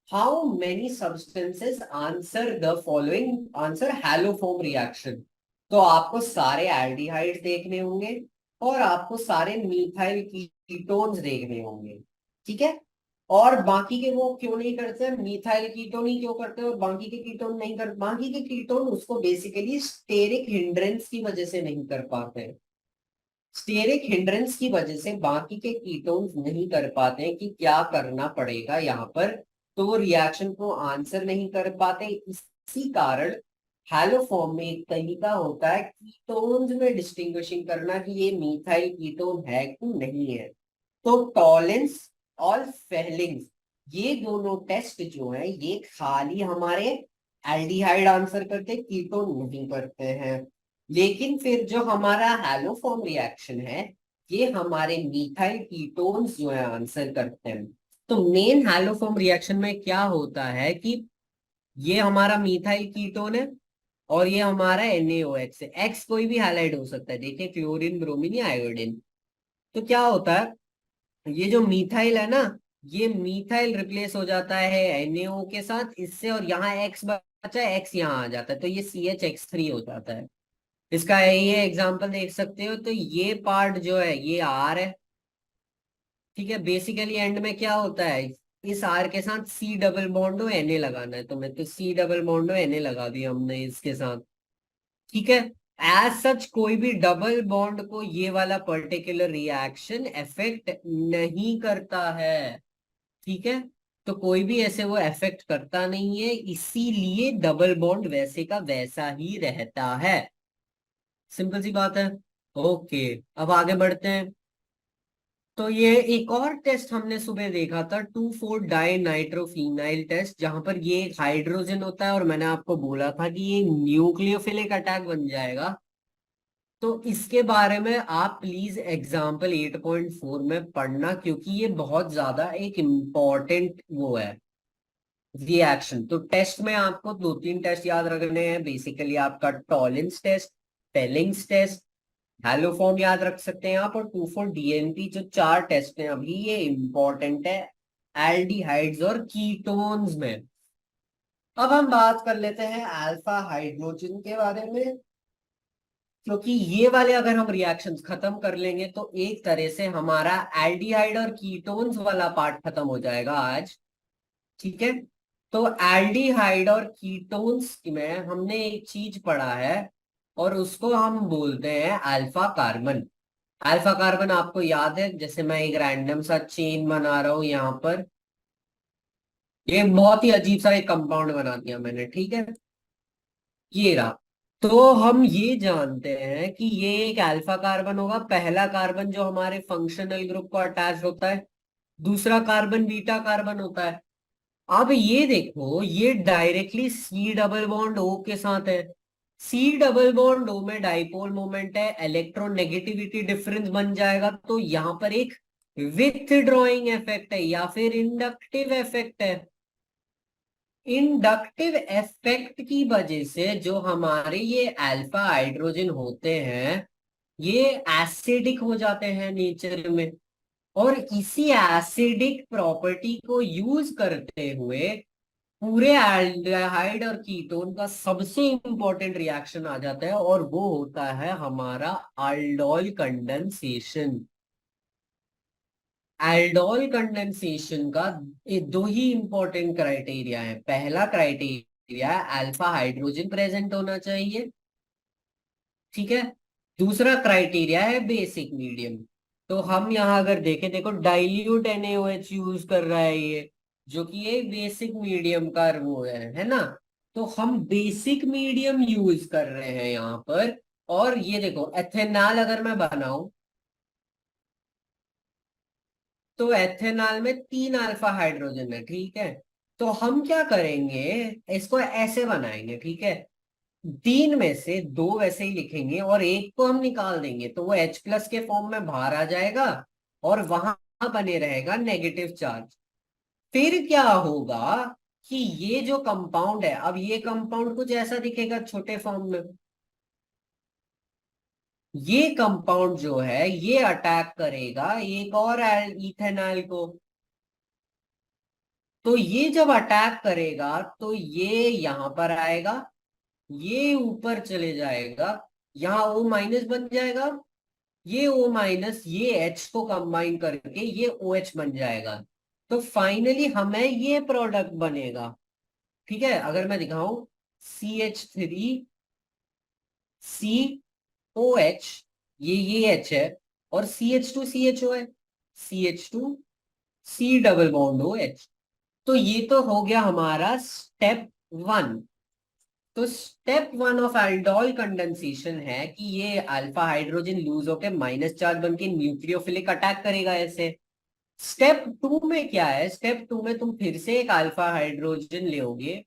how many substances answer the following answer haloform reaction. तो आपको सारे एल्डिहाइड्स देखने होंगे और आपको सारे मीथाइल कीटोन्स देखने होंगे। ठीक है, और बाकी के वो क्यों नहीं करते, मिथाइल कीटोन ही क्यों करते हैं और बाकी के कीटोन नहीं कर, बाकी के कीटोन उसको बेसिकली स्टेरिक हिंड्रेंस की वजह से नहीं कर पाते हैं। स्टेरिक हिंड्रेंस की वजह से बाकी के कीटोन्स नहीं कर पाते हैं कि क्या करना पड़ेगा यहाँ पर, तो वो रिएक्शन को आंसर नहीं कर पाते। इसी कारण हैलोफॉर्म में एक तरीका होता है कीटोन्स में डिस्टिंग्विशिंग करना कि ये मीथाइल कीटोन है कि नहीं है। तो टॉलेंस और फेहलिंग्स, ये दोनों टेस्ट जो है ये खाली हमारे एल्डिहाइड आंसर करते, कीटोन नहीं करते हैं। लेकिन फिर जो हमारा हैलोफॉर्म रिएक्शन है ये हमारे मिथाइल कीटोन्स जो है आंसर करते हैं। तो मेन हैलोफॉर्म रिएक्शन में क्या होता है कि ये हमारा मिथाइल कीटोन है और ये हमारा NaOH है। एक्स कोई भी हैलाइड हो सकता है, देखिए क्लोरीन, ब्रोमीन या आयोडीन। तो क्या होता है, ये जो मिथाइल है ना, ये मिथाइल रिप्लेस हो जाता है NaO के साथ इससे, और यहाँ एक्स बचा है, एक्स यहाँ आ जाता है तो ये CH हो जाता है। इसका ये एग्जांपल देख सकते हो, तो ये पार्ट जो है ये आर है, ठीक है। बेसिकली एंड में क्या होता है, इस आर के साथ सी डबल बॉन्ड हो Na लगाना है, तो मैं तो सी डबल बॉन्ड हो Na लगा दिया हमने इसके साथ, ठीक है। एज सच कोई भी डबल बॉन्ड को ये वाला पर्टिकुलर रिएक्शन इफेक्ट नहीं करता है, ठीक है। तो कोई भी ऐसे वो इफेक्ट करता नहीं है, इसीलिए डबल बॉन्ड वैसे का वैसा ही रहता है। सिंपल सी बात है। ओके, अब आगे बढ़ते हैं। तो ये एक और टेस्ट हमने सुबह देखा था, 2,4-डाई नाइट्रोफिनाइल टेस्ट, जहां पर ये एक हाइड्रोजन होता है और मैंने आपको बोला था कि ये न्यूक्लियोफिलिक अटैक बन जाएगा। तो इसके बारे में आप प्लीज एग्जाम्पल 8.4 में पढ़ना, क्योंकि ये बहुत ज्यादा एक इम्पॉर्टेंट वो है रिएक्शन। तो टेस्ट में आपको दो तीन टेस्ट याद रखने हैं, बेसिकली आपका टॉलेंस टेस्ट, पेलिंग्स टेस्ट, हैलोफॉर्म याद रख सकते हैं आप, और 2,4-DNP, जो चार टेस्ट हैं अभी ये इंपॉर्टेंट है एल्डिहाइड्स और कीटोन्स में। अब हम बात कर लेते हैं अल्फा हाइड्रोजन के बारे में, क्योंकि ये वाले अगर हम रिएक्शंस खत्म कर लेंगे तो एक तरह से हमारा एल्डिहाइड और कीटोन्स वाला पार्ट खत्म हो जाएगा आज, ठीक है। तो एल्डिहाइड और कीटोन्स में हमने एक चीज पढ़ा है और उसको हम बोलते हैं अल्फा कार्बन। अल्फा कार्बन आपको याद है, जैसे मैं एक रैंडम सा चेन बना रहा हूं यहाँ पर, ये बहुत ही अजीब सा एक कंपाउंड बना दिया मैंने, ठीक है, ये रहा। तो हम ये जानते हैं कि ये एक अल्फा कार्बन होगा, पहला कार्बन जो हमारे फंक्शनल ग्रुप को अटैच होता है, दूसरा कार्बन बीटा कार्बन होता है। अब ये देखो, ये directly C double bond O के साथ है। सी डबल बॉन्ड ओ में डाइपोल मोमेंट है, इलेक्ट्रोनेगेटिविटी डिफरेंस बन जाएगा, तो यहां पर एक विथ ड्रॉइंग इफेक्ट है या फिर इंडक्टिव इफेक्ट है। इंडक्टिव इफेक्ट की वजह से जो हमारे ये अल्फा हाइड्रोजन होते हैं ये एसिडिक हो जाते हैं नेचर में, और इसी एसिडिक प्रॉपर्टी को यूज करते हुए पूरे एल्डिहाइड और कीटोन का सबसे इंपॉर्टेंट रिएक्शन आ जाता है, और वो होता है हमारा aldol कंडेंसेशन। एल्डोल कंडेंसेशन का ये दो ही इंपॉर्टेंट क्राइटेरिया है। पहला क्राइटेरिया अल्फा हाइड्रोजन प्रेजेंट होना चाहिए, ठीक है। दूसरा क्राइटेरिया है बेसिक मीडियम। तो हम यहाँ अगर देखें, देखो डाइल्यूट NaOH यूज कर रहा है ये, जो कि ये बेसिक मीडियम का वो है ना। तो हम बेसिक मीडियम यूज कर रहे हैं यहाँ पर। और ये देखो एथेनॉल अगर मैं बनाऊं, तो एथेनॉल में 3 अल्फा हाइड्रोजन है, ठीक है। तो हम क्या करेंगे, इसको ऐसे बनाएंगे, ठीक है। तीन में से दो वैसे ही लिखेंगे और एक को हम निकाल देंगे, तो वो H+ के फॉर्म में बाहर आ जाएगा और वहां बने रहेगा नेगेटिव चार्ज। फिर क्या होगा कि ये जो कंपाउंड है, अब ये कंपाउंड कुछ ऐसा दिखेगा छोटे फॉर्म में, ये कंपाउंड जो है ये अटैक करेगा एक और इथेनॉल को। तो ये जब अटैक करेगा तो ये यहां पर आएगा, ये ऊपर चले जाएगा, यहाँ O- बन जाएगा, ये O- ये H को कंबाइन करके ये OH बन जाएगा। तो फाइनली हमें ये प्रोडक्ट बनेगा। ठीक है, अगर मैं दिखाऊं CH3COH, ये एच है, और CH2CHO है, CH2C डबल बॉन्ड OH। तो ये तो हो गया हमारा स्टेप वन। तो step one of aldol condensation है कि ये अल्फा हाइड्रोजन लूज होके माइनस चार्ज बन के न्यूक्लियोफिलिक अटैक करेगा ऐसे। स्टेप टू में क्या है, स्टेप टू में तुम फिर से एक अल्फा हाइड्रोजन लोगे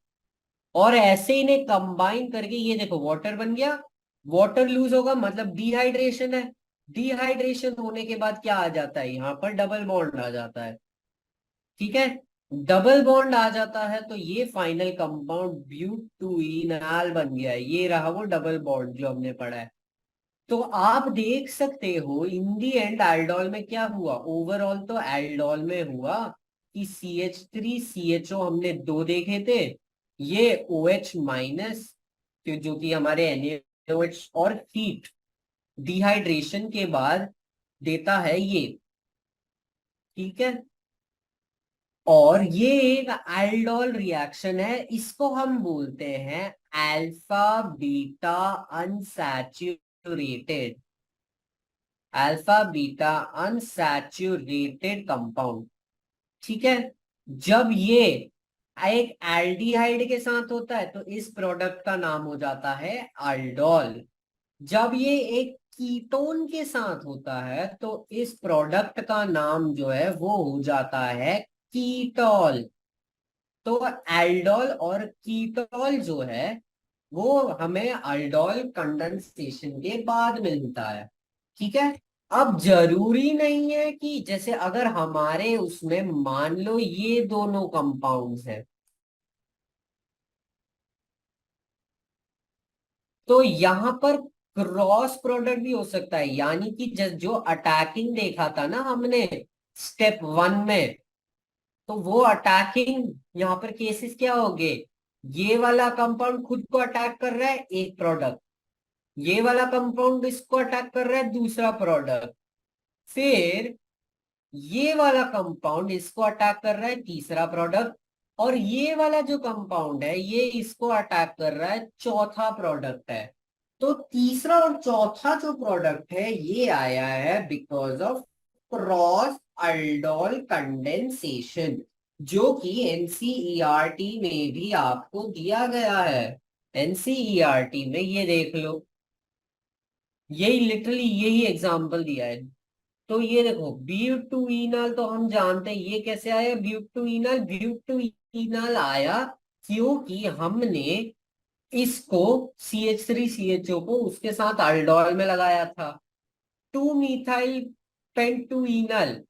और ऐसे इन्हें कंबाइन करके, ये देखो वाटर बन गया, वाटर लूज होगा मतलब डिहाइड्रेशन है। डिहाइड्रेशन होने के बाद क्या आ जाता है, यहाँ पर डबल बॉन्ड आ जाता है। ठीक है, डबल बॉन्ड आ जाता है तो ये फाइनल कंपाउंड ब्यूटूइनॉल बन गया है। ये रहा वो डबल बॉन्ड जो हमने पढ़ा है। तो आप देख सकते हो इन दी एंड एल्डोल में क्या हुआ, ओवरऑल तो एल्डोल में हुआ कि CH3CHO हमने दो देखे थे, ये OH माइनस जो कि हमारे NaOH, और हीट डिहाइड्रेशन के बाद देता है ये। ठीक है, और ये एक एल्डोल रिएक्शन है, इसको हम बोलते हैं alpha beta unsaturated, alpha beta unsaturated compound. ठीक है, जब ये एक एल्डिहाइड के साथ होता है तो इस प्रोडक्ट का नाम हो जाता है अल्डोल। जब ये एक कीटोन के साथ होता है तो इस प्रोडक्ट का नाम जो है वो हो जाता है कीटोल। तो एल्डोल और कीटोल जो है वो हमें अल्डोल कंडेंसेशन के बाद मिलता है। ठीक है, अब जरूरी नहीं है कि जैसे अगर हमारे उसमें मान लो ये दोनों कंपाउंड्स हैं, तो यहां पर क्रॉस प्रोडक्ट भी हो सकता है। यानी कि जो अटैकिंग देखा था ना हमने स्टेप वन में, तो वो अटैकिंग यहाँ पर केसेस क्या हो गए, ये वाला कंपाउंड खुद को अटैक कर रहा है एक प्रोडक्ट, ये वाला कंपाउंड इसको अटैक कर रहा है दूसरा प्रोडक्ट, फिर ये वाला कंपाउंड इसको अटैक कर रहा है तीसरा प्रोडक्ट, और ये वाला जो कंपाउंड है ये इसको अटैक कर रहा है चौथा प्रोडक्ट है। तो तीसरा और चौथा जो प्रोडक्ट है ये आया है because of cross aldol condensation, जो कि एनसीईआरटी में भी आपको दिया गया है। एनसीईआरटी में ये देख लो, यही लिटरली यही एग्जांपल दिया है। तो ये देखो ब्यूटूइनल तो हम जानते हैं, ये कैसे आया ब्यूटूइनल, ब्यूटूइनल आया क्योंकि हमने इसको CH3CHO को उसके साथ अल्डोल में लगाया था। 2 मिथाइल पेंटुइनल,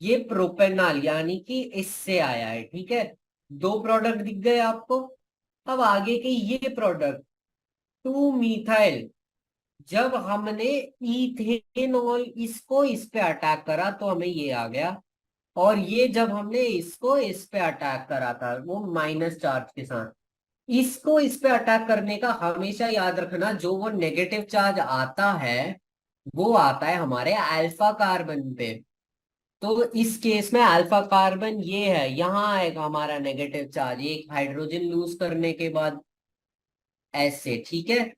ये प्रोपेनॉल यानी कि इससे आया है। ठीक है, दो प्रोडक्ट दिख गए आपको। अब आगे के ये प्रोडक्ट 2 मिथाइल, जब हमने इथेनॉल इसको इस पे अटैक करा तो हमें ये आ गया, और ये जब हमने इसको इस पे अटैक करा था वो माइनस चार्ज के साथ, इसको इस पे अटैक करने का हमेशा याद रखना जो वो नेगेटिव चार्ज आता है वो आता है हमारे अल्फा कार्बन पे। तो इस केस में अल्फा कार्बन ये है, यहां आएगा हमारा नेगेटिव चार्ज एक हाइड्रोजन लूज करने के बाद ऐसे। ठीक है,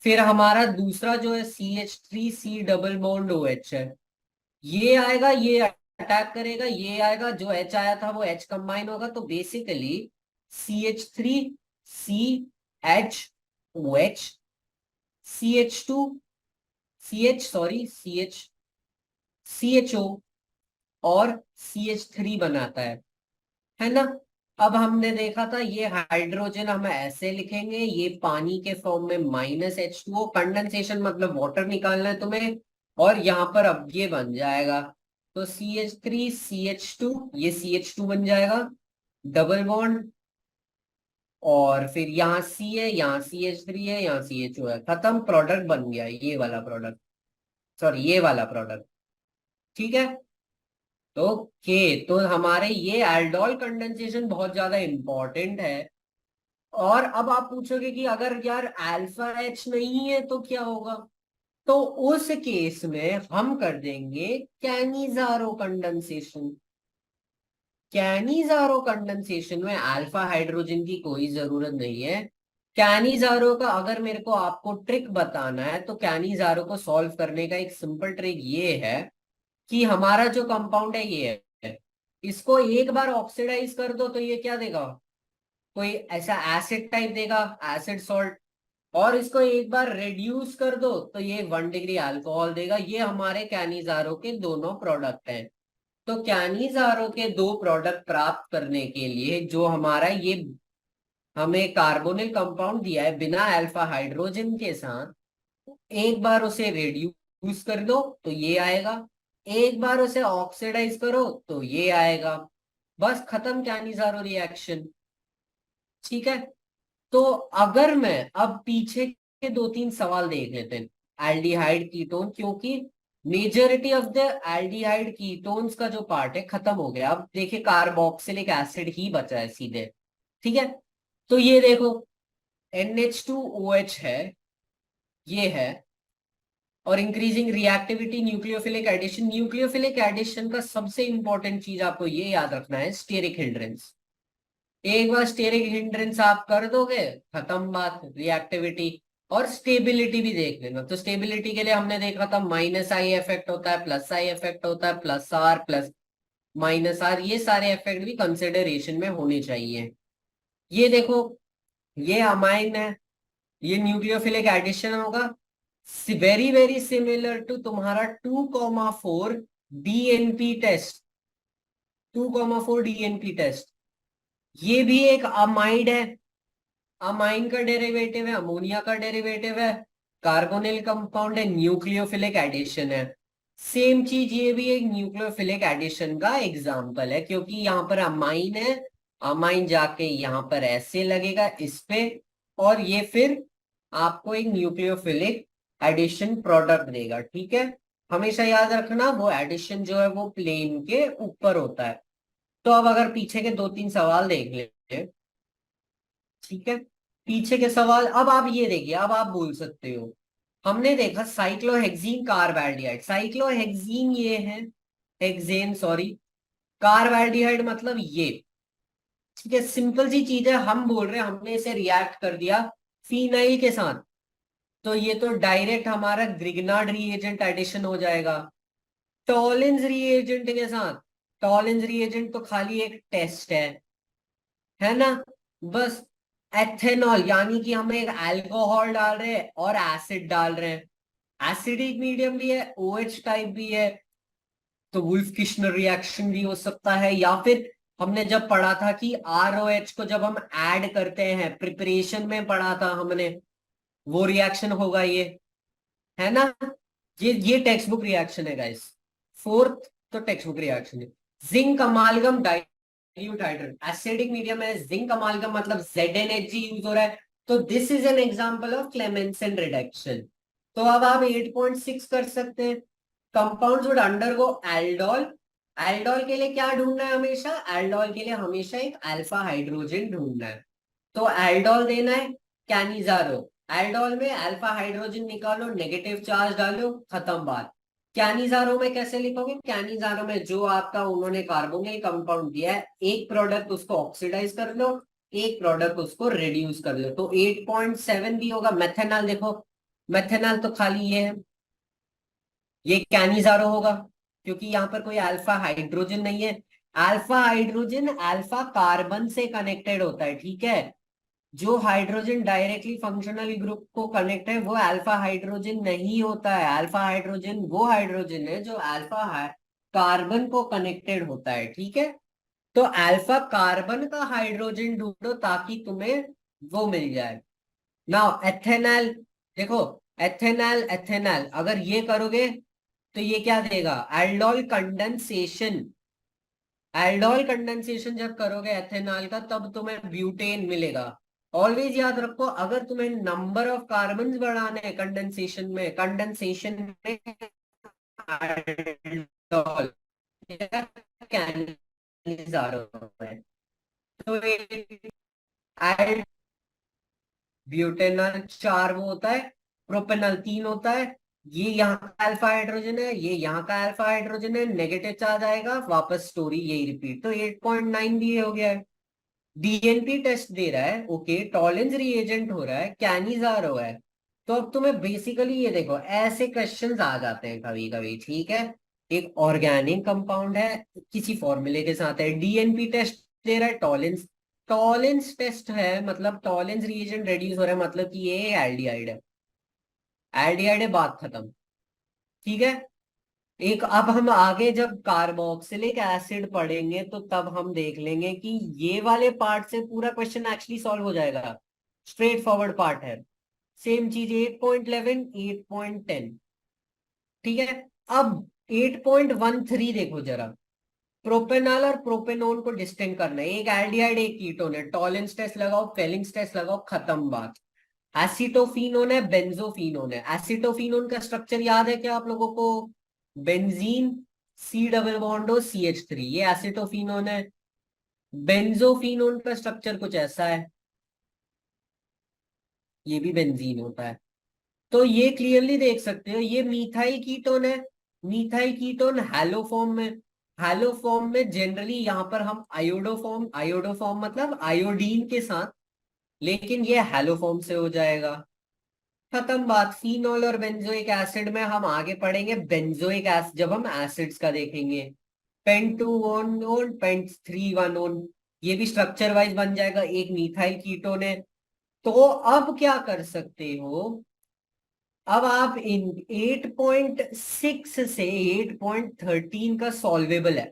फिर हमारा दूसरा जो है CH3C डबल बॉन्ड OH है, ये आएगा, ये अटैक करेगा, ये आएगा, जो H आया था वो H कंबाइन होगा, तो बेसिकली CH3CH CH2CHO और CH3 बनाता है ना। अब हमने देखा था ये हाइड्रोजन हम ऐसे लिखेंगे, ये पानी के फॉर्म में -H2O, कंडेंसेशन मतलब वाटर निकालना है तुम्हें, और यहां पर अब ये बन जाएगा, तो CH3CH2, ये CH2 बन जाएगा डबल बॉन्ड, और फिर यहाँ C है, यहाँ CH3 है, यहाँ CHO है, खत्म, प्रोडक्ट बन गया ये वाला प्रोडक्ट, सॉरी ये वाला प्रोडक्ट। ठीक है, ओके, तो हमारे ये एल्डोल कंडेंसेशन बहुत ज्यादा इंपॉर्टेंट है। और अब आप पूछोगे कि अगर यार अल्फा H नहीं है तो क्या होगा, तो उस केस में हम कर देंगे कैनिजारो कंडेंसेशन। कैनिजारो कंडेंसेशन में अल्फा हाइड्रोजन की कोई जरूरत नहीं है। कैनिजारो का अगर मेरे को आपको ट्रिक बताना है तो कैनिजारो को सॉल्व करने का एक सिंपल ट्रिक ये है कि हमारा जो कंपाउंड है ये है, इसको एक बार ऑक्सीडाइज कर दो तो ये क्या देगा, कोई ऐसा एसिड टाइप देगा, एसिड सॉल्ट। और इसको एक बार रिड्यूस कर दो तो ये 1 डिग्री अल्कोहल देगा। ये हमारे कैनिजारो के दोनों प्रोडक्ट हैं। तो कैनिजारो के दो प्रोडक्ट प्राप्त करने के लिए जो हमारा ये हमें कार्बोनिल कंपाउंड दिया है बिना अल्फा हाइड्रोजन के साथ, एक बार उसे रिड्यूस कर दो तो ये आएगा, एक बार उसे ऑक्सीडाइज करो तो ये आएगा। बस खत्म कैनिजारो रिएक्शन। ठीक है। तो अगर मैं अब पीछे के दो तीन सवाल देख लेते हैं एल्डिहाइड कीटोन, क्योंकि majority of the aldehyde ketones का जो पार्ट है खत्म हो गया। अब देखिए कार्बोक्सिलिक एसिड ही बचा है सीधे। ठीक है। तो ये देखो NH2OH है, ये है। और increasing reactivity nucleophilic addition, nucleophilic addition का सबसे इंपॉर्टेंट चीज आपको ये याद रखना है स्टेरिक हिंड्रेंस। एक बार स्टेरिक हिंड्रेंस आप कर दोगे खत्म बात रिएक्टिविटी। और स्टेबिलिटी भी देख लेना। तो स्टेबिलिटी के लिए हमने देखा था -I इफेक्ट होता है, +I इफेक्ट होता है, +R +R, ये सारे इफेक्ट भी कंसिडरेशन में होने चाहिए। ये देखो ये अमाइन है, ये न्यूक्लियोफिलिक एडिशन होगा, वेरी वेरी सिमिलर टू तुम्हारा 2,4 डीएनपी टेस्ट, 2,4 डीएनपी टेस्ट। ये भी एक अमाइड है, अमाइन का डेरिवेटिव है, अमोनिया का डेरिवेटिव है, कार्बोनिल कंपाउंड है, न्यूक्लियोफिलिक एडिशन है। सेम चीज ये भी एक न्यूक्लियोफिलिक एडिशन का एग्जांपल है, क्योंकि यहाँ पर अमाइन है, अमाइन जाके यहाँ पर ऐसे लगेगा इस पे, और ये फिर आपको एक न्यूक्लियोफिलिक एडिशन प्रोडक्ट देगा। ठीक है। हमेशा याद रखना वो एडिशन जो है वो प्लेन के ऊपर होता है। तो अब अगर पीछे के दो तीन सवाल देख लेते। ठीक है। पीछे के सवाल अब आप ये देखिए, अब आप बोल सकते हो हमने देखा साइक्लोहेक्सीन कार्बैल्डिहाइड, साइक्लोहेक्सीन ये है, हेक्सेन सॉरी, कार्बैल्डिहाइड मतलब ये। ठीक है। सिंपल सी चीज है, हम बोल रहे हैं हमने इसे रिएक्ट कर दिया फिनाइल के साथ, तो ये तो डायरेक्ट हमारा ग्रिग्नार्ड रिएजेंट एडिशन हो जाएगा। टॉलिंस रिएजेंट के साथ, टॉलिंस रिएजेंट तो खाली एक टेस्ट है ना, बस। एथेनॉल यानी कि हम एक अल्कोहल डाल रहे हैं और एसिड डाल रहे हैं, एसिडिक मीडियम भी है, OH टाइप भी है, तो वुल्फ किश्नर रिएक्शन भी हो सकता है। या फिर हमने जब पढ़ा था कि ROH को जब हम ऐड करते हैं, प्रिपरेशन में पढ़ा था हमने, वो रिएक्शन होगा ये, है ना। ये टेक्स्ट बुक रिएक्शन है गाइस। फोर्थ तो टेक्स्ट बुक रिएक्शन है। Zinc अमालगम dilute hydrogen, acidic medium है, जिंक अमालगम मतलब ZnHg यूज हो रहा है। तो this is an example of Clemmensen reduction. तो अब आप 8.6 कर सकते हैं। Compounds would undergo aldol, aldol के लिए क्या ढूंढना है हमेशा, एल्डोल के लिए हमेशा एक अल्फा हाइड्रोजन ढूंढना है। तो एल्डोल देना है, कैनिजारो, एल्डोल में अल्फा हाइड्रोजन निकालो, नेगेटिव चार्ज डालो, खत्म बात। कैनिजारो में कैसे लिखोगे, कैनिजारो में जो आपका उन्होंने कार्बोनिल कंपाउंड दिया है, एक प्रोडक्ट उसको ऑक्सीडाइज कर लो, एक प्रोडक्ट उसको रिड्यूस कर लो, तो 8.7 भी होगा। मेथेनॉल देखो, मेथेनॉल तो खाली ये है, ये कैनिजारो होगा, क्योंकि यहाँ पर कोई अल्फा हाइड्रोजन नहीं है। अल्फा हाइड्रोजन अल्फा कार्बन से कनेक्टेड होता है। ठीक है। जो हाइड्रोजन डायरेक्टली फंक्शनल ग्रुप को कनेक्ट है वो अल्फा हाइड्रोजन नहीं होता है। अल्फा हाइड्रोजन वो हाइड्रोजन है जो अल्फा कार्बन को कनेक्टेड होता है। ठीक है। तो अल्फा कार्बन का हाइड्रोजन ढूंढो ताकि तुम्हें वो मिल जाए। नाउ एथेनॉल देखो, एथेनॉल एथेनॉल अगर ये करोगे तो ये क्या देगा, एल्डोल कंडेंसेशन, एल्डोल कंडेंसेशन जब करोगे एथेनॉल का तब तुम्हें ब्यूटेन मिलेगा। ऑलवेज याद रखो, अगर तुम्हें नंबर ऑफ कार्बन बढ़ाने हैं कंडेंसेशन में, कंडेंसेशन में एल्डोल या कैनिजारो है, तो ब्यूटेनॉल 4 वो होता है, प्रोपेनॉल 3 होता है, ये यहाँ का अल्फा हाइड्रोजन है, ये यहाँ का अल्फा हाइड्रोजन है, नेगेटिव चार्ज आएगा, वापस स्टोरी यही रिपीट, तो 8.9 भी हो गया है। डीएनपी टेस्ट दे रहा है, ओके, टॉलेंस रिएजेंट हो रहा है, कैनिजार हो है। तो अब तुम्हें बेसिकली ये देखो, ऐसे क्वेश्चंस आ जाते हैं कभी कभी, ठीक है। एक ऑर्गेनिक कंपाउंड है, किसी फॉर्मूले के साथ है, डीएनपी टेस्ट दे रहा है, टॉलेंस टॉलेंस टेस्ट है, मतलब टॉलेंस रिएजेंट रेड्यूस हो रहा है, मतलब कि ये एल्डिहाइड है। एल्डिहाइड है, बात खत्म। ठीक है। एक अब हम आगे जब कार्बोक्सिलिक एसिड पढ़ेंगे तो तब हम देख लेंगे कि ये वाले पार्ट से पूरा क्वेश्चन एक्चुअली सॉल्व हो जाएगा। स्ट्रेट फॉरवर्ड पार्ट है। सेम चीज 8.11 8.10। ठीक है। अब 8.13 देखो जरा। प्रोपेनॉल और प्रोपेनोन को डिस्टिंग करना है, एक एल्डिहाइड एक कीटोन है, टॉलेंस टेस्ट लगाओ, फेलिंग्स टेस्ट लगाओ, खत्म बात। एसिटोफिनोन है, बेंजोफिनोन है। एसिटोफिनोन का स्ट्रक्चर याद है क्या आप लोगों को? Benzene, C double bond O CH3, ये एसिटोफिनोन है। बेंजोफिनोन का स्ट्रक्चर कुछ ऐसा है, ये भी बेंजीन होता है। तो ये क्लियरली देख सकते हो, ये मीथाइल कीटोन है। मीथाइल कीटोन हैलो फॉर्म में। हैलो फॉर्म में जनरली यहाँ पर हम आयोडोफॉर्म, आयोडोफॉर्म मतलब आयोडीन के साथ, लेकिन ये हैलो फॉर्म से हो जाएगा। खत्म बात। फिनॉल और बेंजोइक एसिड में हम आगे पढ़ेंगे, बेंजोइक एसिड जब हम एसिड्स का देखेंगे। Pent two one one, pent three one one, ये भी स्ट्रक्चर वाइज बन जाएगा, एक मीथाइल कीटोन है। तो अब क्या कर सकते हो, अब आप इन 8.6 से 8.13 का सॉल्वेबल है,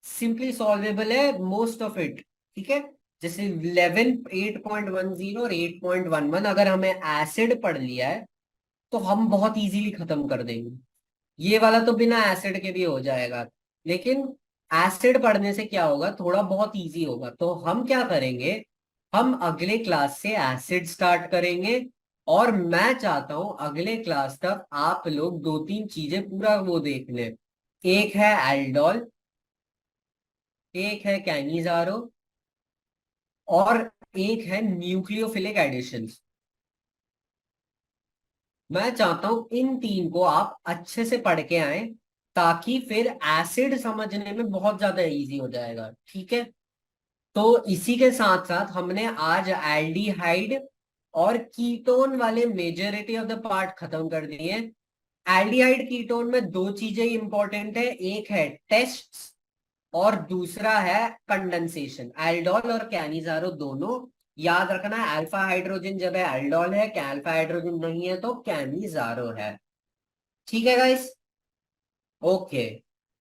सिंपली सॉल्वेबल है मोस्ट ऑफ इट। ठीक है। जैसे 11 8.10 और 8.11 अगर हमें एसिड पढ़ लिया है तो हम बहुत इजीली खत्म कर देंगे। ये वाला तो बिना एसिड के भी हो जाएगा, लेकिन एसिड पढ़ने से क्या होगा, थोड़ा बहुत इजी होगा। तो हम क्या करेंगे, हम अगले क्लास से एसिड स्टार्ट करेंगे। और मैं चाहता हूं अगले क्लास तक आप लोग दो तीन चीजें पूरा वो देख लें। एक है एल्डोल, एक है कैनिजारो, और एक है न्यूक्लियोफिलिक एडिशंस। मैं चाहता हूं इन तीन को आप अच्छे से पढ़ के आए, ताकि फिर एसिड समझने में बहुत ज्यादा इजी हो जाएगा। ठीक है। तो इसी के साथ साथ हमने आज एल्डिहाइड और कीटोन वाले मेजोरिटी ऑफ द पार्ट खत्म कर दिए। एल्डिहाइड कीटोन में दो चीजें इंपॉर्टेंट है, एक है टेस्ट और दूसरा है कंडेंसेशन। एल्डोल और कैनिजारो दोनों याद रखना, अल्फा हाइड्रोजन जब है एल्डोल है, अल्फा हाइड्रोजन नहीं है तो कैनिजारो है। ठीक है गाइस। ओके।